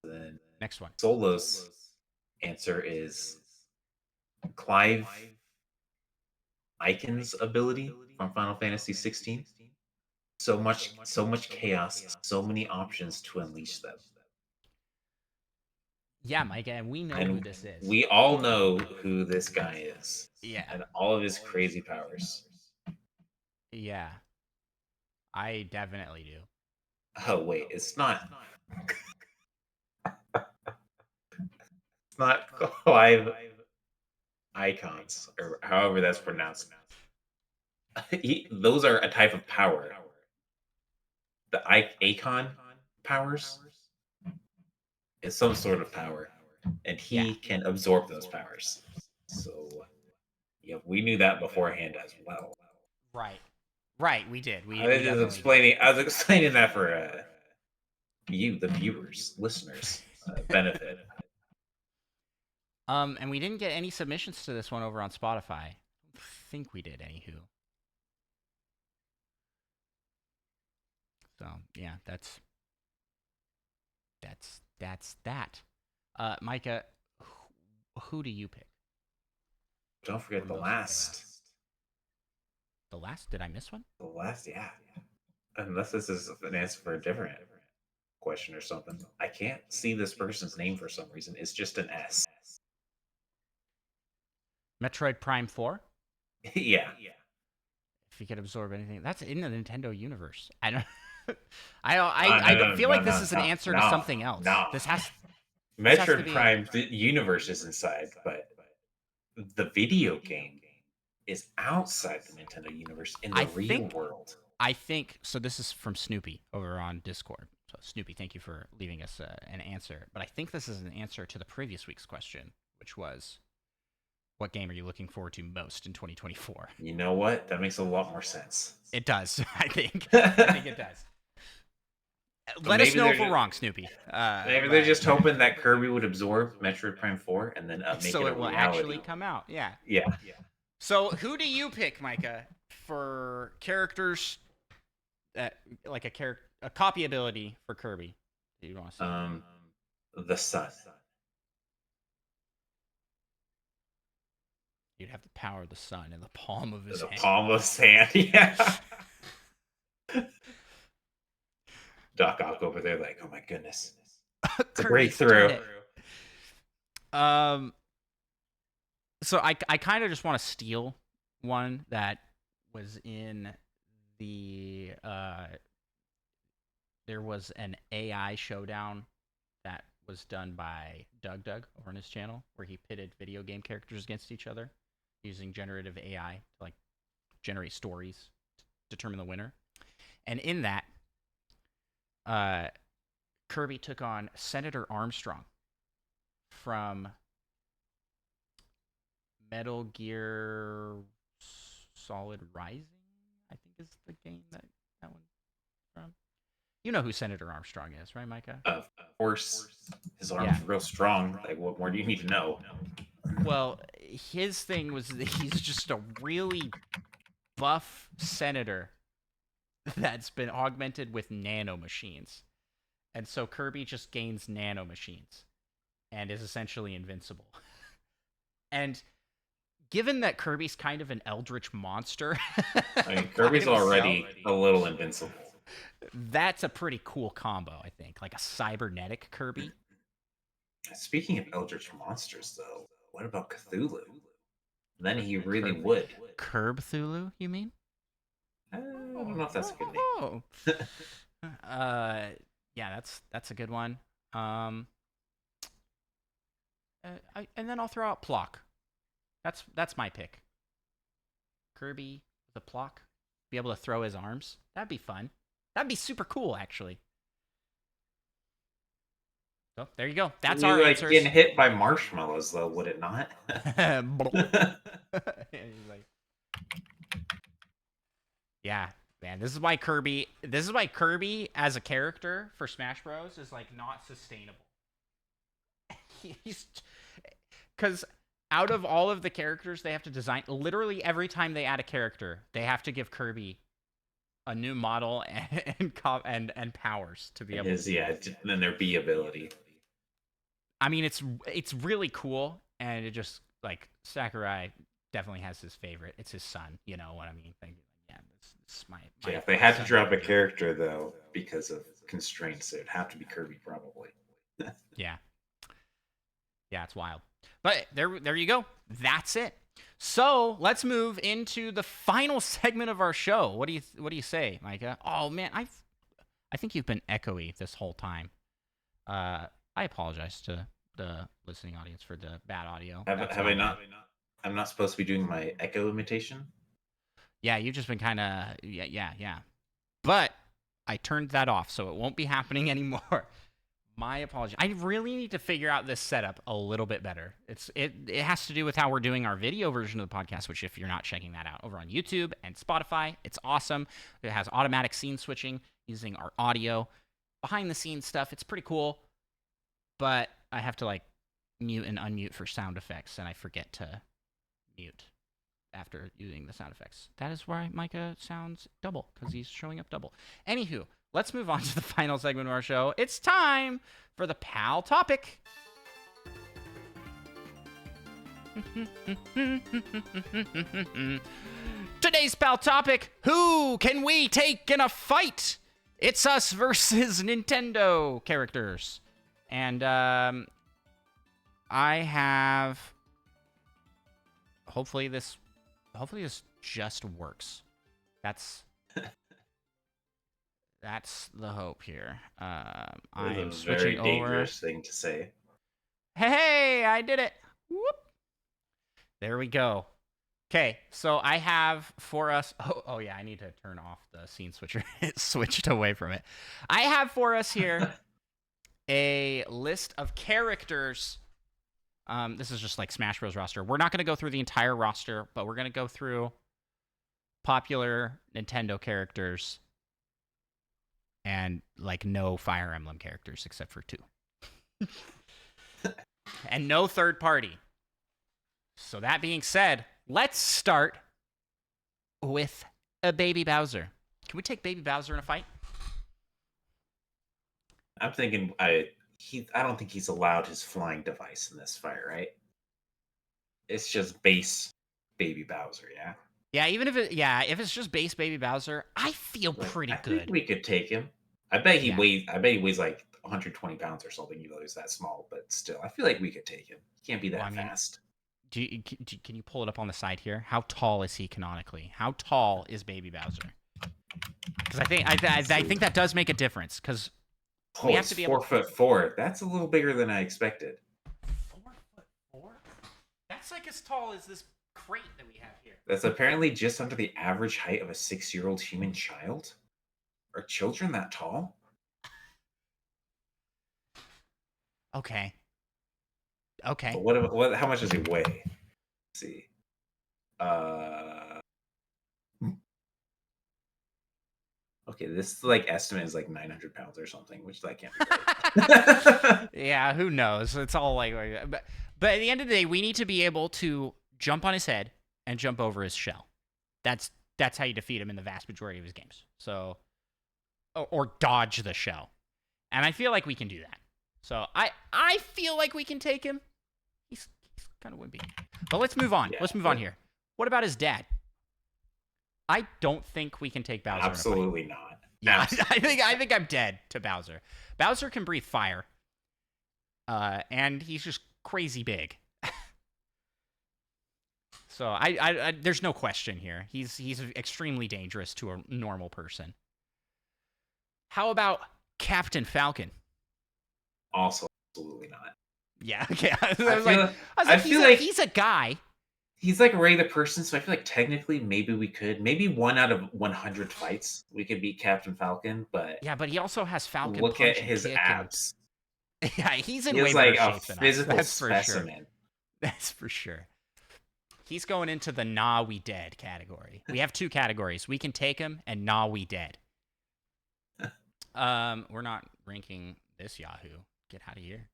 Then Next one. Solo's answer is Clive Icon's ability from Final Fantasy 16. So much chaos, so many options to unleash them. Yeah, Micah, and we know who this is. We all know who this guy is. Yeah. And all of his crazy powers. Yeah. I definitely do. Oh wait, it's not. It's not Clive Icons, or however that's pronounced. Those are a type of power. The Icon powers is some sort of power, and he can absorb those powers. So, yeah, we knew that beforehand as well. Right, we did. I was explaining that for you, the viewers, listeners, benefit. And we didn't get any submissions to this one over on Spotify. I think we did, anywho. So yeah, that's that. Micah, who do you pick? Don't forget the last. The last? Did I miss one? The last, yeah. Unless this is an answer for a different question or something. I can't see this person's name for some reason. It's just an S. Metroid Prime 4? Yeah. If you could absorb anything. That's in the Nintendo universe. I don't I feel like this is an answer to something else. This has Metroid Prime the universe is inside, but the video game is outside the Nintendo universe in the real world. I think so. This is from Snoopy over on Discord. So Snoopy, thank you for leaving us an answer. But I think this is an answer to the previous week's question, which was, what game are you looking forward to most in 2024? You know what? That makes a lot more sense. It does. I think it does. Let us know if we're wrong, Snoopy. Maybe they're just hoping that Kirby would absorb Metroid Prime 4 and then make so it it will reality. actually come out. Yeah. Yeah. So who do you pick, Micah, for characters that like a copy ability for Kirby? Do you want to see? The sun. You'd have the power of the sun in the palm of his The hand. palm of his hand. Yeah. Doc Ock over there, like, oh my goodness, it's a Kirby's done breakthrough. it. So I kind of just want to steal one that was in the there was an AI showdown that was done by Doug over on his channel where he pitted video game characters against each other using generative AI to like generate stories to determine the winner. And in that, Kirby took on Senator Armstrong from Metal Gear Solid Rising, I think is the game that one's from. You know who Senator Armstrong is, right, Micah? Of course, his arm's Yeah. real strong. Like, what more do you need to know? Well, his thing was that he's just a really buff senator that's been augmented with nano machines. And so Kirby just gains nano machines and is essentially invincible. And given that Kirby's kind of an eldritch monster, I mean, Kirby's already a little invincible. That's a pretty cool combo, I think. Like a cybernetic Kirby. Speaking of eldritch monsters, though, what about Cthulhu? Then he really Kirby. would. Cthulhu, you mean? I don't know if that's a good name. Yeah, that's a good one. And then I'll throw out Plock. That's my pick. Kirby with a Plock, be able to throw his arms. That'd be fun. That'd be super cool, actually. So there you go. That's our answers. Getting hit by marshmallows, though, would it not? Yeah, man. This is why Kirby as a character for Smash Bros is like not sustainable. He's because out of all of the characters they have to design, literally every time they add a character, they have to give Kirby a new model and powers to be able to. Yeah, then their B ability. I mean, it's really cool, and it just like Sakurai definitely has his favorite. It's his son, you know what I mean? Like, yeah, this my if they had to drop a character though because of constraints, it'd have to be Kirby probably. Yeah, it's wild. But there you go. That's it. So let's move into the final segment of our show. What do you say, Micah? Oh man, I think you've been echoey this whole time. I apologize to the listening audience for the bad audio. Have I not? I'm not supposed to be doing my echo imitation. Yeah, you've just been kind of yeah. But I turned that off, so it won't be happening anymore. My apologies. I really need to figure out this setup a little bit better. It has to do with how we're doing our video version of the podcast, which if you're not checking that out over on YouTube and Spotify, it's awesome. It has automatic scene switching using our audio. Behind the scenes stuff, it's pretty cool. But I have to like mute and unmute for sound effects, and I forget to mute after using the sound effects. That is why Micah sounds double, because he's showing up double. Anywho, let's move on to the final segment of our show. It's time for the PAL topic. Today's PAL topic, who can we take in a fight? It's us versus Nintendo characters. And I have hopefully this just works. That's the hope here. I'm switching over. Very dangerous thing to say. Hey, I did it. Whoop. There we go. Okay, so I have for us. Oh yeah, I need to turn off the scene switcher. It switched away from it. I have for us here a list of characters. This is just like Smash Bros. Roster. We're not going to go through the entire roster, but we're going to go through popular Nintendo characters and like no Fire Emblem characters except for 2. And no third party. So that being said, let's start with a Baby Bowser. Can we take Baby Bowser in a fight? I'm thinking I don't think he's allowed his flying device in this fight, right? It's just base Baby Bowser, yeah. Yeah, if it's just base Baby Bowser, I feel Like, pretty I think good. we could take him. Yeah. I bet he weighs like 120 pounds or something, even though he's that small. But still, I feel like we could take him. He can't be Well, I that mean, fast. can you pull it up on the side here? How tall is he canonically? How tall is Baby Bowser? Because I think that does make a difference. Because we Oh, have he's to be able. 4'4". That's a little bigger than I expected. 4'4"? That's like as tall as this crate that we have here. That's apparently just under the average height of a 6-year-old human child. Are children that tall? Okay. Okay. But what? How much does he weigh? Let's see. Uh. Okay, this like estimate is like 900 pounds or something, which that can't be right. Yeah, who knows? It's all like, but at the end of the day, we need to be able to jump on his head and jump over his shell. That's how you defeat him in the vast majority of his games. So, or dodge the shell, and I feel like we can do that. So I feel like we can take him. He's kind of wimpy, but let's move on. Yeah, Let's move on here. What about his dad? I don't think we can take Bowser. Absolutely not. Yeah, I think I'm dead to Bowser. Bowser can breathe fire, and he's just crazy big. So I there's no question here. He's extremely dangerous to a normal person. How about Captain Falcon? Also, absolutely not. Yeah, okay. I feel like he's a guy. he's like a regular person, so I feel like technically maybe we could, maybe 1 out of 100 fights we could beat Captain Falcon, but Yeah, but he also has Falcon look at punch and his kick abs. and yeah, he's in He way is better like a shape than us. physical That's for sure. specimen. That's for sure. He's going into the nah we dead category. We have two categories. We can take him and nah we dead. We're not ranking this Yahoo. Get out of here.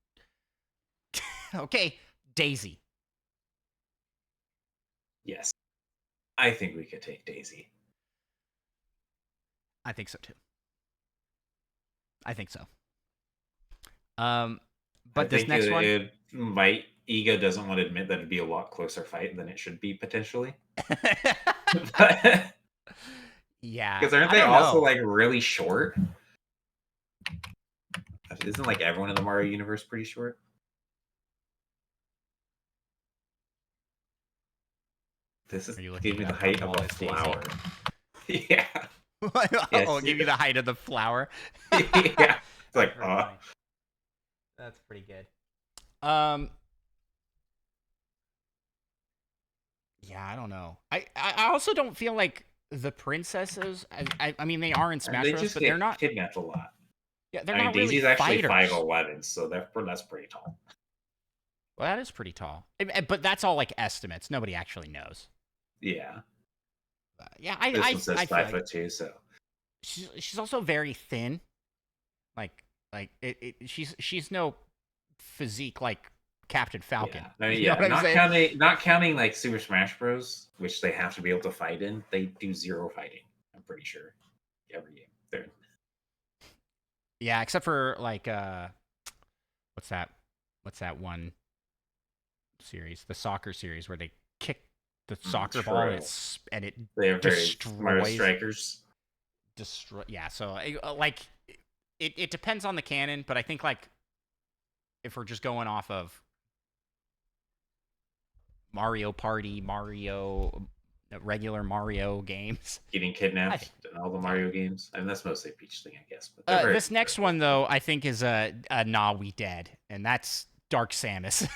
Okay, Daisy. Yes. I think we could take Daisy. I think so too. I think so. But this next one, my ego doesn't want to admit that it'd be a lot closer fight than it should be potentially. But yeah, because aren't they also like really short? Isn't like everyone in the Mario universe pretty short? This is give me the height of a flower. Yeah. Yes, oh, give you the height of the flower. Yeah. It's like, that's pretty good. Yeah, I don't know. I also don't feel like the princesses. I mean, they are in Smash Bros, but they're not kidnapped a lot. Yeah, they're not really Daisy's actually fighters. 5'11", so that's pretty tall. Well, that is pretty tall. But that's all like estimates. Nobody actually knows. Yeah. Yeah, this one says 5'2", so she's also very thin. Like she's no physique like Captain Falcon. Yeah, I mean, not counting like Super Smash Bros, which they have to be able to fight in. They do zero fighting. I'm pretty sure every game. They're... Yeah, except for like what's that one series, the soccer series where they kick the soccer ball and it they are destroys Mario Strikers. Yeah, so like it depends on the canon, but I think like if we're just going off of Mario Party, regular Mario games, getting kidnapped in all the Mario games. I mean, that's mostly a Peach thing, I guess. But this next one though, I think is a nah we dead, and that's Dark Samus.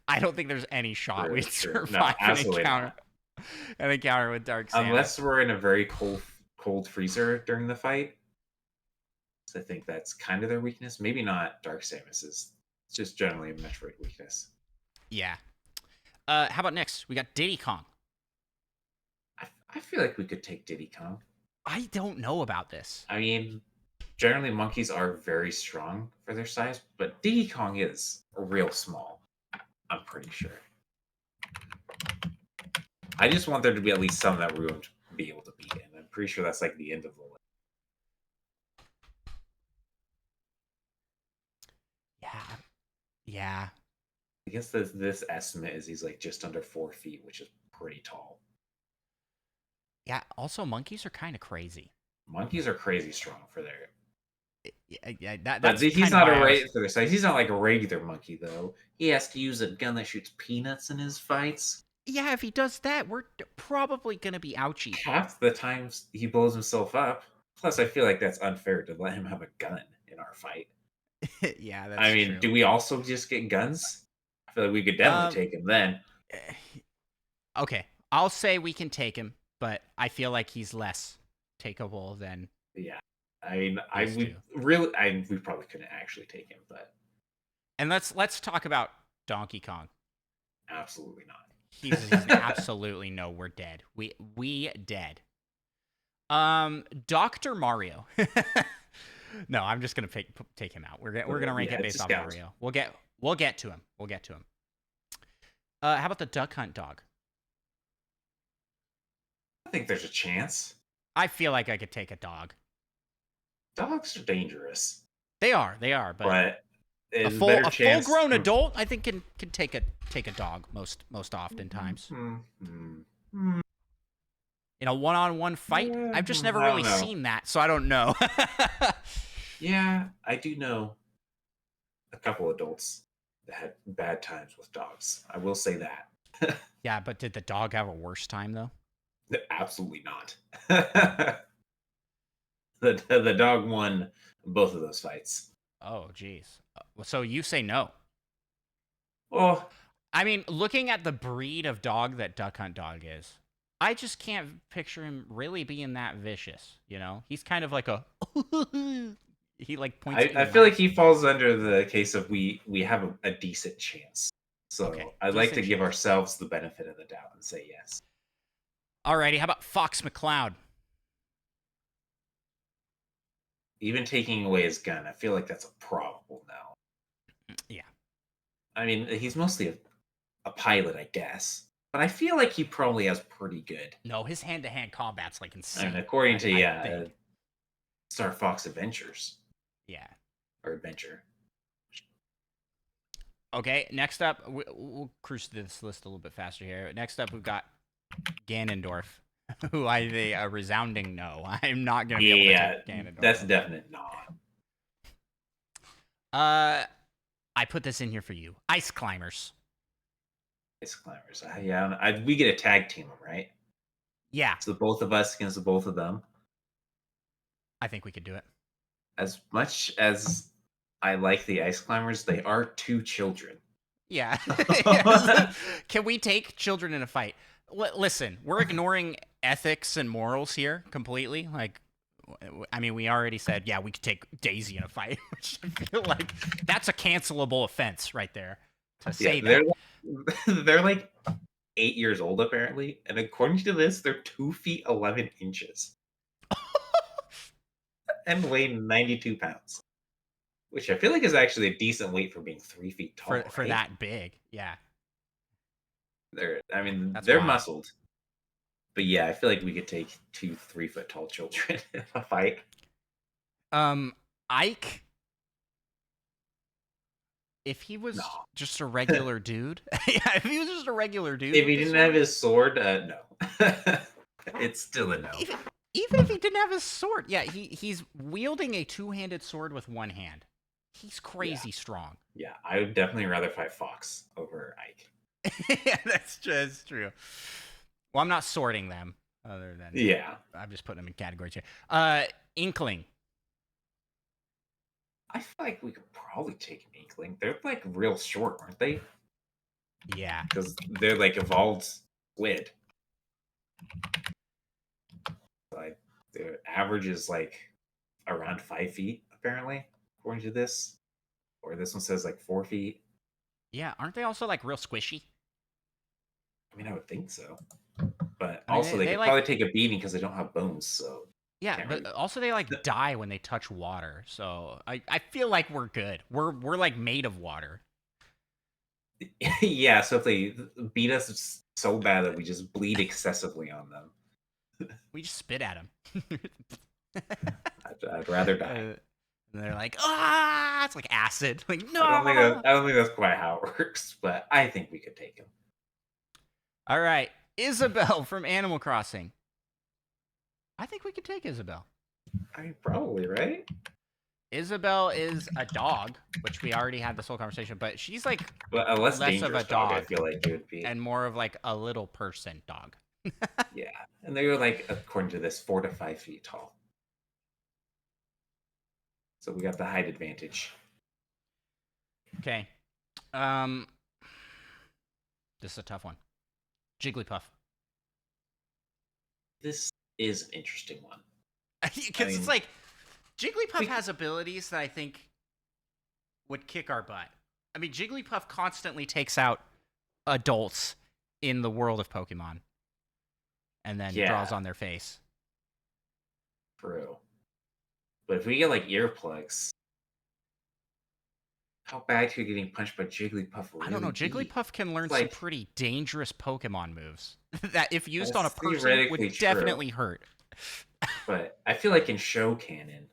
I don't think there's any shot we'd survive an encounter with Dark Samus. Unless we're in a very cold freezer during the fight. So I think that's kind of their weakness. Maybe not Dark Samus's. It's just generally a Metroid weakness. Yeah. How about next? We got Diddy Kong. I feel like we could take Diddy Kong. I don't know about this. I mean, generally monkeys are very strong for their size, but Diddy Kong is real small. I'm pretty sure. I just want there to be at least some that room to be able to beat him. I'm pretty sure that's like the end of the list. Yeah. I guess this estimate is he's like just under 4 feet, which is pretty tall. Yeah. Also, monkeys are kind of crazy. Monkeys are crazy strong for their. Yeah, But that's he's kind of not a why I was. for their size. He's not like a regular monkey though. He has to use a gun that shoots peanuts in his fights. Yeah, if he does that, we're probably gonna be ouchie. Half the times he blows himself up. Plus, I feel like that's unfair to let him have a gun in our fight. Yeah, I that's mean, true. do we also just get guns? I feel like we could definitely Um. take him then. Okay, I'll say we can take him, but I feel like he's less takeable than Yeah. I mean, these two. we probably couldn't actually take him, but And let's talk about Donkey Kong. absolutely not. He's absolutely no. We're dead. We dead. Doctor Mario. No, I'm just gonna take him out. We're gonna rank Yeah, it it's based just off counts. Mario. We'll get to him. We'll get to him. How about the Duck Hunt dog? I think there's a chance. I feel like I could take a dog. Dogs are dangerous, They are, but but there's a better a full chance. grown adult, I think can take a dog most oftentimes. Hmm. In a one-on-one fight, Yeah, I've just never I really don't know. seen that, so I don't know. Yeah, I do know a couple adults that had bad times with dogs. I will say that. Yeah, but did the dog have a worse time though? Absolutely not. The dog won both of those fights. Oh, jeez. So you say no? Well, I mean, looking at the breed of dog that Duck Hunt Dog is, I just can't picture him really being that vicious. You know, he's kind of like a he like points at you I and feel like laughs. he falls under the case of we have a decent chance. Okay, So I'd like to decent give chance. ourselves the benefit of the doubt and say yes. Alrighty, how about Fox McCloud? Even taking away his gun, I feel like that's a probable now. Yeah. I mean, he's mostly a pilot, I guess. But I feel like he probably has pretty good. No, his hand-to-hand combat's like I mean, insane. according to I think. Star Fox Adventures Yeah. or Adventure. Okay, next up, we'll cruise through this list a little bit faster here. Next up, we've got Ganondorf, who I say a resounding no. I'm not gonna be able to Yeah, take Ganondorf. that's definite not. I put this in here for you. Ice climbers. Ice climbers. Yeah, we get a tag team, right? Yeah, So both of us against the both of them. I think we could do it. As much as I like the ice climbers, they are two children. Yeah. Can we take children in a fight? Listen, we're ignoring ethics and morals here completely. Like, I mean, we already said, yeah, we could take Daisy in a fight, which I feel like that's a cancelable offense right there to say Yeah, that. they're like 8 years old apparently, and according to this, they're 2 feet 11 inches and weigh 92 pounds, which I feel like is actually a decent weight for being 3 feet tall. For Right? that big. Yeah. I mean, That's they're wild. muscled, but yeah, I feel like we could take 2 3 foot tall children in a fight. Ike, if he was No, just a regular dude, yeah, if he was just a regular dude, if with he the didn't sword, have his sword, no, it's still a no. even if he didn't have his sword, yeah, he's wielding a two-handed sword with one hand. He's crazy strong. Yeah, I would definitely rather fight Fox over Ike. Yeah, that's just true. Well, I'm not sorting them, other than Yeah, I'm just putting them in categories here. Inkling. I feel like we could probably take an Inkling. They're like real short, aren't they? Yeah. Because they're like evolved squid. Like their average is like around 5 feet, apparently, according to this. Or this one says like 4 feet. Yeah, aren't they also like real squishy? I mean, I would think so. But I mean, also, they they could like probably take a beating because they don't have bones. So yeah, can't but really. also they like die when they touch water. So I feel like we're good. We're like made of water. Yeah, so if they beat us so bad that we just bleed excessively on them, We just spit at them. I'd rather die. And they're like, ah, it's like acid. Like, no. I don't think that's quite how it works, but I think we could take him. All right, Isabel from Animal Crossing. I think we could take Isabel. I mean, probably, right? Isabel is a dog, which we already had this whole conversation, but she's like But a less less of a dangerous dog, I dog feel like it would be. and more of like a little person dog. Yeah, and they were like, according to this, 4 to 5 feet tall. So we got the height advantage. Okay. This is a tough one. Jigglypuff. This is an interesting one. Because it's like, Jigglypuff has abilities that I think would kick our butt. I mean, Jigglypuff constantly takes out adults in the world of Pokemon and then draws on their face. True. But if we get like earplugs, how bad could getting punched by Jigglypuff really I don't know. be? Jigglypuff can learn Like- some pretty dangerous Pokemon moves that, if used on a That's person, theoretically would true. definitely hurt. But I feel like in show canon,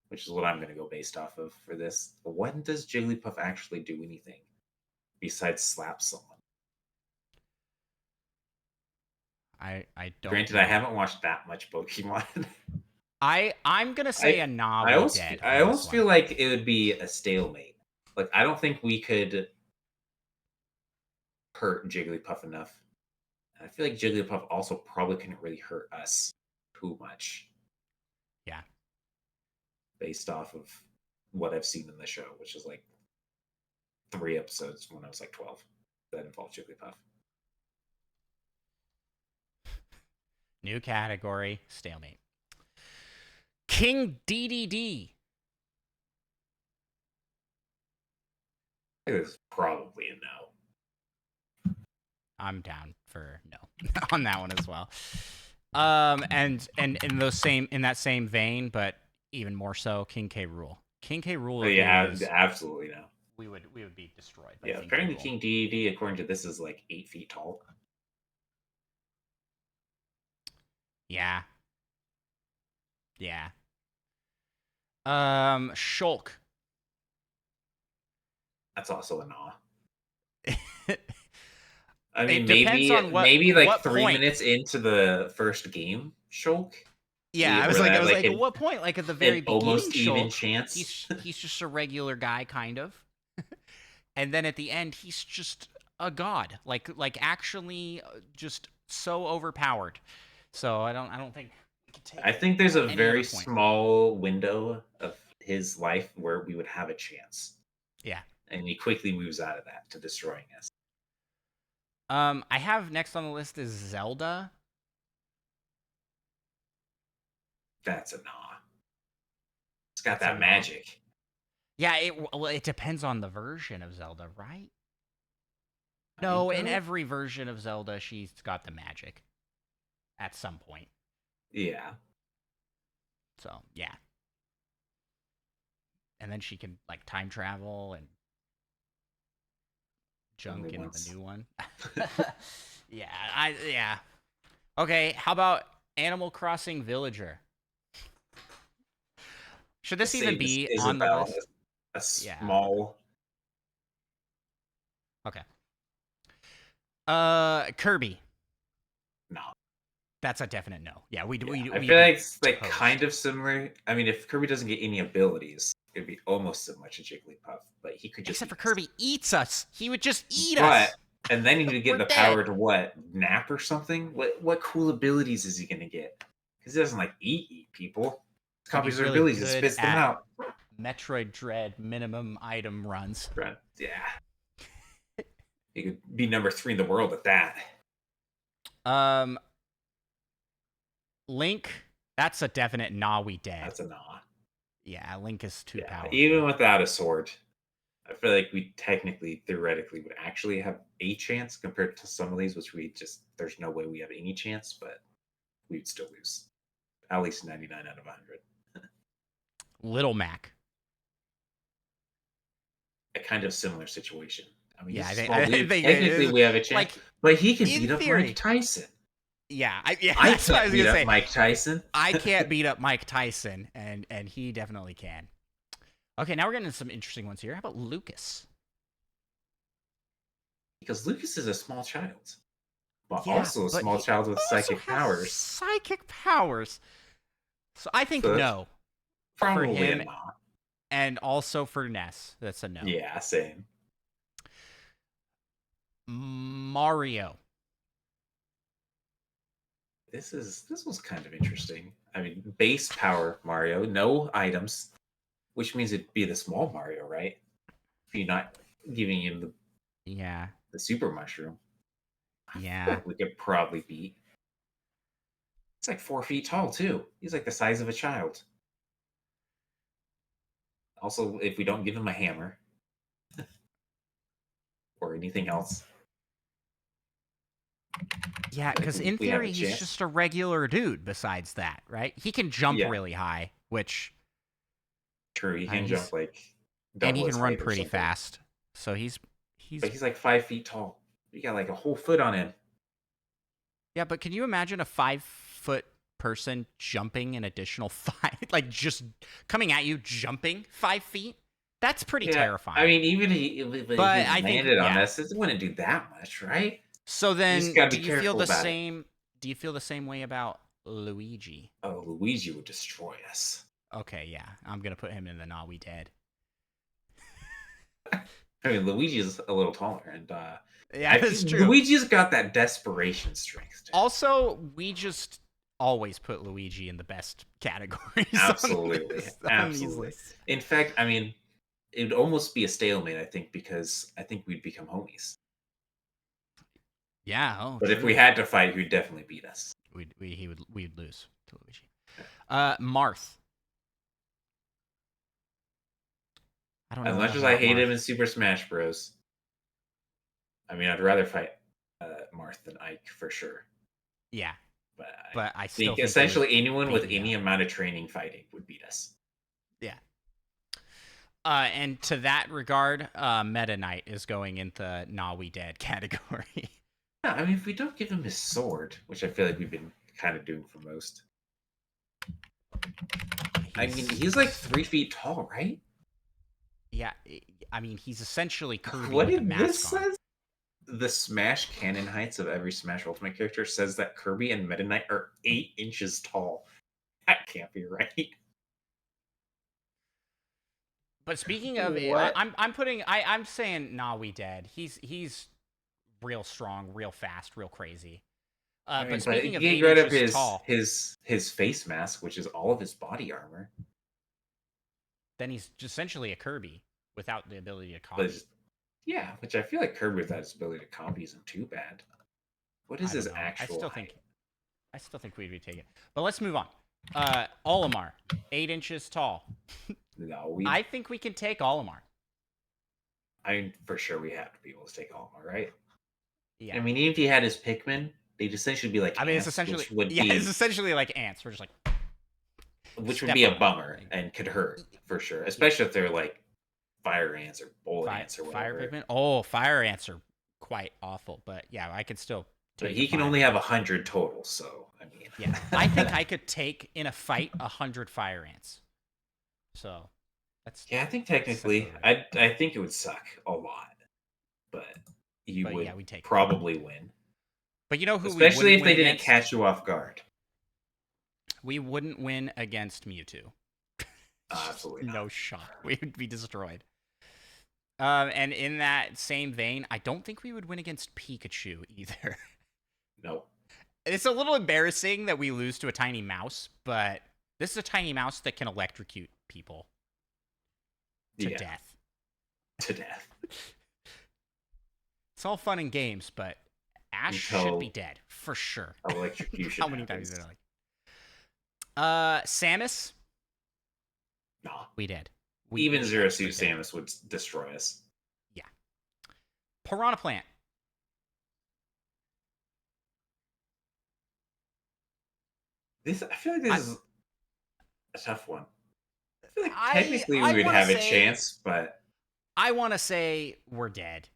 which is what I'm going to go based off of for this, when does Jigglypuff actually do anything besides slap someone? I don't. Granted, know. I haven't watched that much Pokemon. I'm gonna say a nah. I almost feel like it would be a stalemate. Like, I don't think we could hurt Jigglypuff enough. And I feel like Jigglypuff also probably couldn't really hurt us too much. Yeah. Based off of what I've seen in the show, which is like 3 episodes when I was like 12 that involved Jigglypuff. New category, stalemate. King DDD. It was probably a no. I'm down for no on that one as well. And in that same vein, but even more so, King K. Rool. King K. Rool. Yeah, absolutely no. We would be destroyed. By Yeah, King apparently K. King DDD, according to this, is like 8 feet tall. Yeah. Yeah. Shulk. That's also a no. I mean, It depends on maybe like what 3 point. minutes into the first game, Shulk. Yeah, I was like, at what point? Like at the very beginning, almost even Shulk, chance. he's just a regular guy, kind of. And then at the end, he's just a god, like actually just so overpowered. So I don't think. I think there's a very other point. small window of his life where we would have a chance. Yeah. And he quickly moves out of that to destroying us. I have next on the list is Zelda. That's a nah. It's got that magic. Yeah, it depends on the version of Zelda, right? No, in every version of Zelda, she's got the magic at some point. Yeah. So, yeah. And then she can, like, time travel and junk into the new one. Yeah. Okay, how about Animal Crossing Villager? Should this even be on the list? A small. Okay. Kirby. No. That's a definite no. Yeah, we I feel like it's like toast. kind of similar. I mean, if Kirby doesn't get any abilities, it'd be almost as much as Jigglypuff, but he could just. Except for Kirby eats us. He would just eat us. And then he would get We're the dead. power to what? Nap or something? What cool abilities is he gonna get? Because he doesn't like eat people. Copies their abilities and spits them out. Metroid Dread minimum item runs. Yeah. He could be number 3 in the world at that. Link, that's a definite nah, we dead. That's a nah. Yeah, Link is too powerful. Even without a sword, I feel like we technically, theoretically, would actually have a chance compared to some of these, which there's no way we have any chance, but we'd still lose. At least 99 out of 100. Little Mac. A kind of similar situation. I mean, yeah, technically we have a chance, like, but he can beat up Mike Tyson. Yeah, I that's what I was gonna say. Mike Tyson. I can't beat up Mike Tyson, and he definitely can. Okay, now we're getting into some interesting ones here. How about Lucas? Because Lucas is a small child, but Yeah, also a but small he child with also psychic has powers. psychic powers. So I think So that's no for probably a him, not. and also for Ness. That's a no. Yeah, same. Mario. This was kind of interesting. I mean, base power Mario, no items, which means it'd be the small Mario, right? If you're not giving him Yeah, the super mushroom. I feel yeah, like we could probably beat. It's like 4 feet tall too. He's like the size of a child. Also, if we don't give him a hammer or anything else, yeah. I feel Because like in we have a theory, he's chance. just a regular dude. Besides that, right? He can jump Yeah, really high, which true. He can jump he's like and he double his can run height or pretty something. fast. So he's But he's like 5 feet tall. You got like a whole foot on him. yeah. But can you imagine a 5 foot person jumping an additional five, like just coming at you, jumping 5 feet? That's pretty Yeah, I terrifying. mean, even if he But I think landed on yeah. us, it wouldn't do that much, right? So You just then, gotta be careful about it. Do you feel the same way about Luigi? Oh, Luigi would destroy us. Okay, yeah, I'm gonna put him in the Nah We Dead. I mean, Luigi is a little taller, and Yeah, I that's feel true. Luigi's got that desperation strength to him. Also, we just always put Luigi in the best categories Absolutely, on these absolutely. lists. In fact, I mean, it would almost be a stalemate, I think, because I think we'd become homies. Yeah, oh, But if we true. had to fight, he'd definitely beat us. We'd lose to Luigi. Marth. I don't As know much enough as I about hate him Marth. in Super Smash Bros., I mean, I'd rather fight Marth than Ike for sure. Yeah, But I but I still think think we would essentially anyone with beat him. any amount of training fighting would beat us. Yeah. And to that regard, Meta Knight is going into Nah We Dead category. Yeah, I mean, if we don't give him his sword, which I feel like we've been kind of doing for most. I mean, he's like 3 feet tall, right? Yeah, I mean, he's essentially Kirby What with a did this mask on. says? The Smash canon heights of every Smash Ultimate character says that Kirby and Meta Knight are 8 inches tall. That can't be right. But speaking of, What? I'm saying Nah We Dead. He's real strong, real fast, real crazy. I But mean, but speaking of getting eight rid of inches tall, his face mask, which is all of his body armor, then he's essentially a Kirby without the ability to but copy. yeah, which I feel like Kirby without his ability to copy isn't too bad. What is I don't his know. actual height? I still think we'd take it. But let's move on. Olimar, 8 inches tall. No, we. I think we can take Olimar. I mean, for sure we have to be able to take Alma, right? Yeah. I mean, even if he had his Pikmin, they'd essentially be I like mean, it's ants, essentially yeah, it's essentially like ants. We're just like which would step be a on it. bummer and could hurt for sure, Yeah. especially if they're like fire ants or bullet ants or Fire whatever. pigment. Oh, fire ants are quite awful, but yeah, I could still But take a he can fire only have ant. 100 total, so I mean, Yeah, I think I could take in a fight 100 fire ants. So that's yeah, I think essentially technically, what I think it would suck a lot, but you But would yeah, we take it. probably win, But you know who we especially wouldn't if win they didn't against? catch you off guard. We wouldn't win against Mewtwo. Just Absolutely no not. shot. We would be destroyed. And in that same vein, I don't think we would win against Pikachu either. No. It's a little embarrassing that we lose to a tiny mouse, but this is a tiny mouse that can electrocute people to Yeah, death. to death. It's all fun and games, but Ash should be dead for sure. Electrocution How many happens. times did Samus? Nah. We did. Even Zero for Suit dead. Samus would destroy us. Yeah. Piranha Plant. I feel like this is a tough one. I feel like I technically we I would want to have a say chance, but we're dead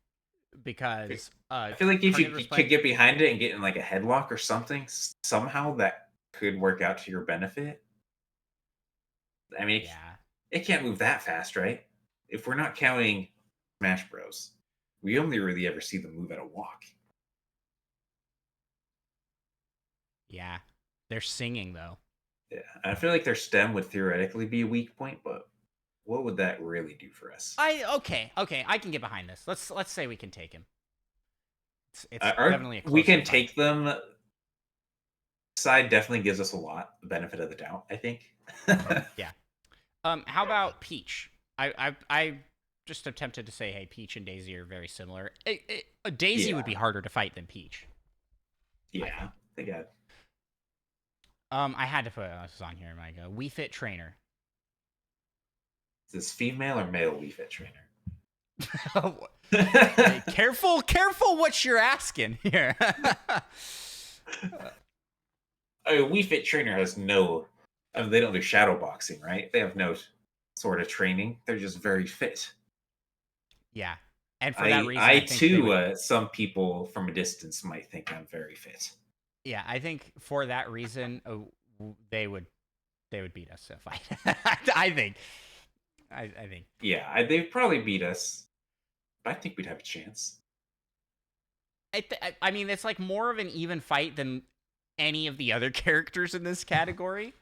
because I feel like if you Carnivorous could Plant. get behind it and get in like a headlock or something, somehow that could work out to your benefit. I mean, Yeah. it can't move that fast, right? If we're not counting Smash Bros, we only really ever see them move at a walk. Yeah. They're singing, though. Yeah, I feel like their stem would theoretically be a weak point, but what would that really do for us? Okay, I can get behind this. Let's say we can take him. It's Our definitely a we closer can fight. take them. Side definitely gives us a lot the benefit of the doubt. I think. Yeah. How about Peach? I just attempted to say, hey, Peach and Daisy are very similar. Daisy would Yeah, be harder to fight than Peach, I yeah, think. they got I had to put this on here, Mike. Wii Fit Trainer. is this female or male Wii Fit trainer? Hey, careful what you're asking here. Wii Fit trainer has no. I mean, they don't do shadow boxing, right? They have no sort of training. They're just very fit. Yeah, and for that I reason, I I think they too. would. Some people from a distance might think I'm very fit. Yeah, I think for that reason, they would beat us in a fight. I think. I think. Yeah, they'd probably beat us, but I think we'd have a chance. I mean, it's like more of an even fight than any of the other characters in this category,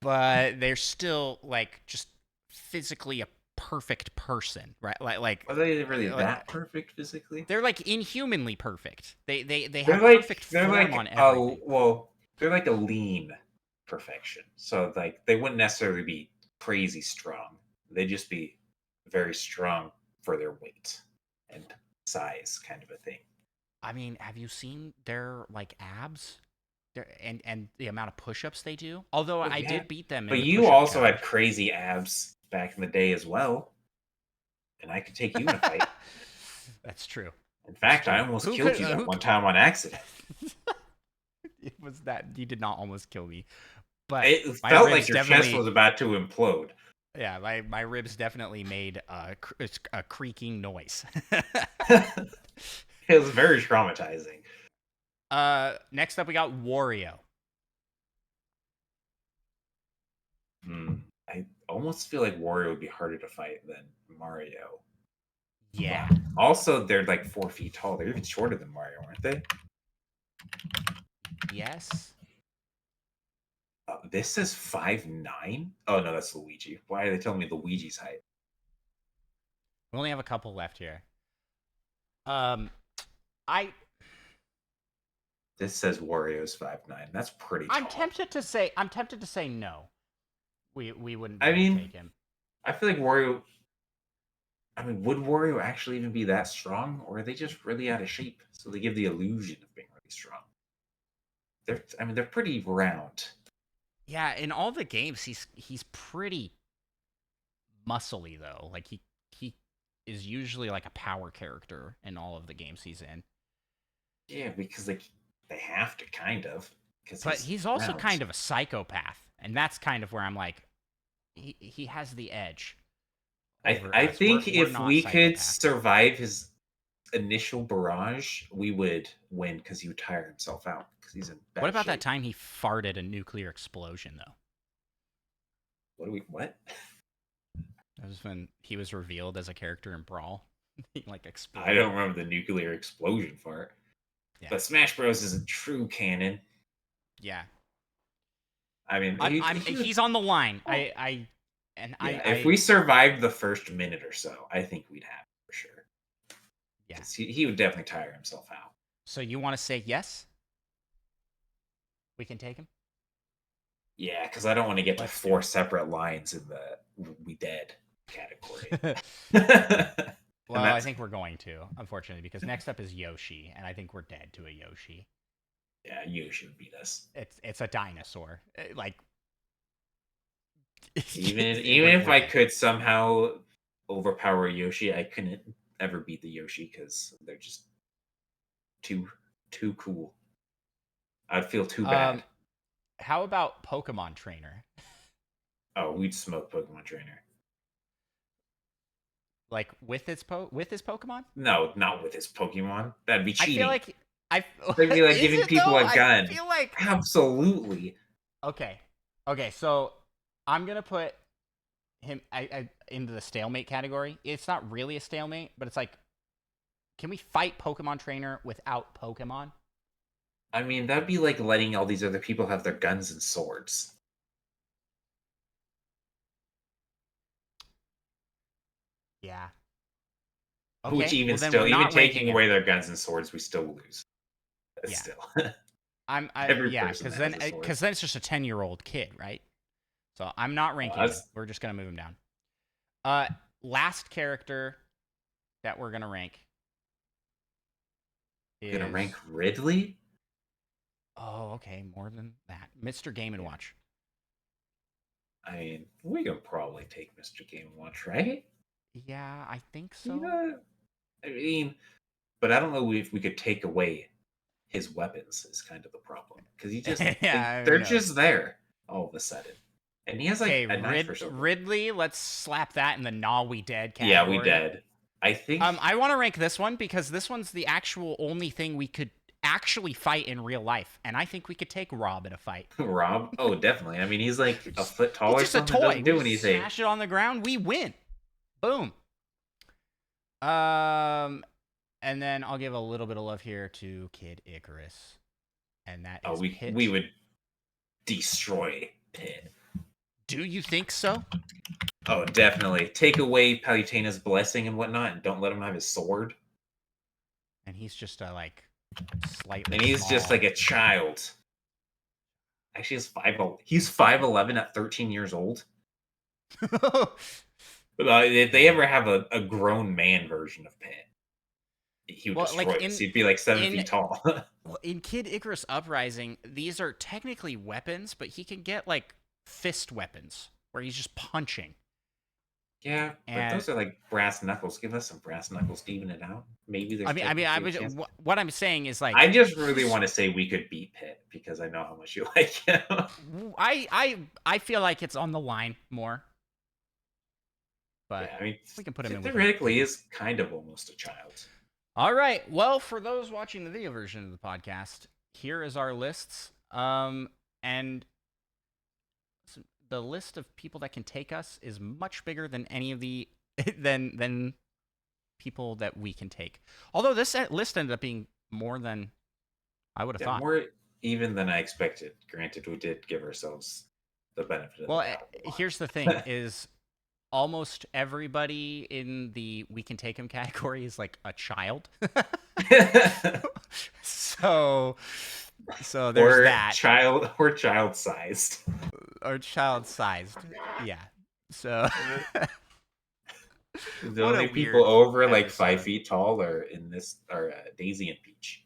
but they're still like just physically a perfect person, right? Are they really that perfect physically? They're like inhumanly perfect. They They're have perfect they're form like on everything. they're like a lean perfection. So like they wouldn't necessarily be crazy strong. They'd just be very strong for their weight and size, kind of a thing. I mean, have you seen their like abs? And the amount of push-ups they do. Although Well, I yeah, did beat them in but the you push-up also challenge. had crazy abs back in the day as well, and I could take you in a fight. That's true. In That's fact, I true. almost Who killed could? you that Who? one time on accident. It was that you did not almost kill me, but It my felt like ribs your chest definitely. was about to implode. Yeah, my ribs definitely made a creaking noise. It was very traumatizing. Next up we got Wario. I almost feel like Wario would be harder to fight than Mario. But Yeah. also, they're like 4 feet tall. They're even shorter than Mario, aren't they? Yes. This says 5'9". Oh no, that's Luigi. Why are they telling me Luigi's height? We only have a couple left here. Um, I This says Wario's 5'9". That's pretty I'm tall. tempted to say no. We wouldn't be I able to mean, take him. I feel like Wario. I mean, would Wario actually even be that strong, or are they just really out of shape? So they give the illusion of being really strong. I mean, they're pretty round. Yeah, in all the games, he's pretty muscly though. Like he is usually like a power character in all of the games he's in. Yeah, because they have to kind of because But he's he's also round. kind of a psychopath, and that's kind of where I'm like, he has the edge over I us. think We're if not we could psychopaths. survive his initial barrage, we would win because he would tire himself out because he's in What bad about that shape. time he farted a nuclear explosion though? What? That was when he was revealed as a character in Brawl. He like I exploded. don't remember the nuclear explosion part. Yeah, But Smash Bros. Isn't true canon. yeah. I mean, he would. He's on the line. Yeah, if we survived the first minute or so, I think we'd have it for sure. Yeah. Because he would definitely tire himself out. So you want to say yes? We can take him. Yeah, because I don't want to get to Let's do 4 it. separate lines in the "we dead" category. Well, And I that's think we're going to, unfortunately, because next up is Yoshi, and I think we're dead to a Yoshi. yeah, you should beat us. It's a dinosaur. Like Even if we're I dead. could somehow overpower Yoshi, I couldn't ever beat the Yoshi because they're just too too cool. I'd feel too bad. Um, how about Pokemon Trainer? Oh, we'd smoke Pokemon Trainer. Like with his Pokemon? No, not with his Pokemon. That'd be I feel cheating. like I That'd be like is giving it people though? a I gun. feel like Absolutely. okay. Okay, so I'm gonna put him into the stalemate category. It's not really a stalemate, but it's like, can we fight Pokemon Trainer without Pokemon? I mean, that'd be like letting all these other people have their guns and swords. Yeah. Okay. Which even well, then still, we're even not taking ranking away it. their guns and swords, we still lose. Yeah. Still. Every person because that then has a sword. because then it's just a 10-year-old kid, right? So I'm not ranking it. We're just gonna move him down. Last character that we're gonna rank. Gonna rank Ridley? Oh, okay, more than that. Mr. Game & Watch. I mean, we can probably take Mr. Game & Watch, right? Yeah, I think so. Yeah. I mean, but I don't know if we could take away his weapons is kind of the problem. Because he just, they're just there all of a sudden. And he has like a knife for something. Ridley, let's slap that in the Nah We Dead category. Yeah, we dead. I think. I want to rank this one because this one's the actual only thing we could actually fight in real life, and I think we could take Rob in a fight. Rob? Oh, definitely. I mean, he's like a foot taller. He's just a toy. Doesn't do anything. Smash it on the ground, we win. Boom. And then I'll give a little bit of love here to Kid Icarus, and that is Pit. We would destroy Pit. Do you think so? Oh, definitely. Take away Palutena's blessing and whatnot, and don't let him have his sword. And he's just like slightly. And he's just like a child. Actually, he's 5'11" at 13 years old. If they ever have a grown man version of Pit, he would destroy us. He'd be like 7 feet tall. Well, in Kid Icarus Uprising, these are technically weapons, but he can get like fist weapons where he's just punching. Yeah, but those are like brass knuckles. Give us some brass knuckles to even it out. Maybe there's. What I'm saying is like. I just really want to say we could beat Pit because I know how much you like him. I feel like it's on the line more. But yeah, I mean, we can put him in. Theoretically, he is kind of almost a child. All right. Well, for those watching the video version of the podcast, here is our lists. And the list of people that can take us is much bigger than any of the than people that we can take. Although this list ended up being more than I would have thought. More even than I expected. Granted, we did give ourselves the benefit of the doubt. Well, here's the thing: is almost everybody in the we can take him category is like a child. so there's that. We're child-sized. Or child-sized. Yeah. So the only people over like 5 feet tall are in this are Daisy and Peach.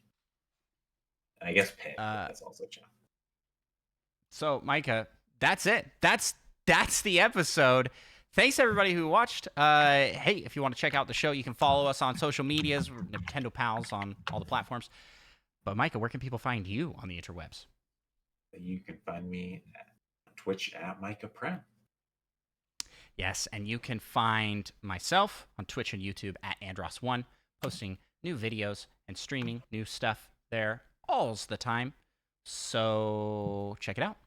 And I guess Pit. That's also a child. So Micah, that's it. That's the episode. Thanks everybody who watched. Hey, if you want to check out the show, you can follow us on social medias. We're Nintendo Pals on all the platforms. But Micah, where can people find you on the interwebs? You can find me at Twitch at Micah Prem. Yes, and you can find myself on Twitch and YouTube at Andros1, posting new videos and streaming new stuff there all the time. So check it out.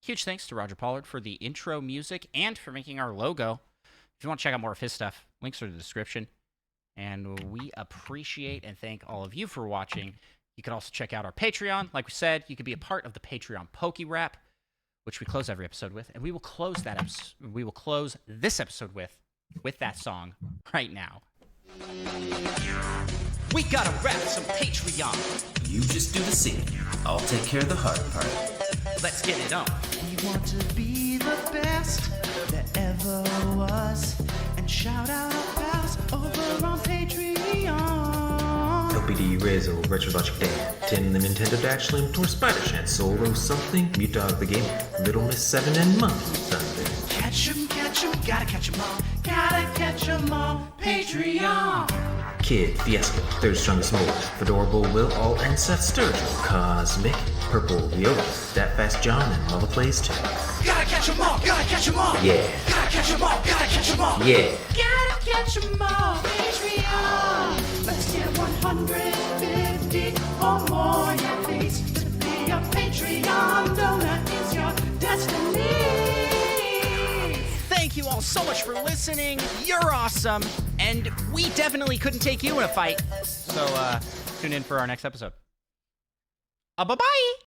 Huge thanks to Roger Pollard for the intro music and for making our logo. If you want to check out more of his stuff, links are in the description. And we appreciate and thank all of you for watching. You can also check out our Patreon. Like we said, you can be a part of the Patreon Poke Rap, which we close every episode with, and we will close this episode with that song right now. We gotta rap some Patreon. You just do the singing. I'll take care of the hard part. Let's get it on. We want to be the best that ever was, and shout out our pals over on Patreon. LPD, Rizzo, Retrologic Dan, Tin the Nintendo Dash, Slim, Tor, Spider Shan, Solo something, Mute Dog the Gamer, Little Miss 7, and Monkey Thunder. Catch 'em, gotta catch 'em all, gotta catch 'em all. Patreon. Kid, Fiasco, Third Strongest Mold, Fedorable Will, All, and Seth Sturgill, Cosmic, Purple, Viola, That Fast John, and Mother Plays 2. Gotta catch 'em all, gotta catch 'em all. Yeah. Gotta catch 'em all, gotta catch 'em all. Yeah. Gotta catch 'em all. Patreon. Let's get 150 or more, yeah, please. To be a Patreon donor is your destiny. all so much for listening. You're awesome. And we definitely couldn't take you in a fight. So, tune in for our next episode. Bye-bye.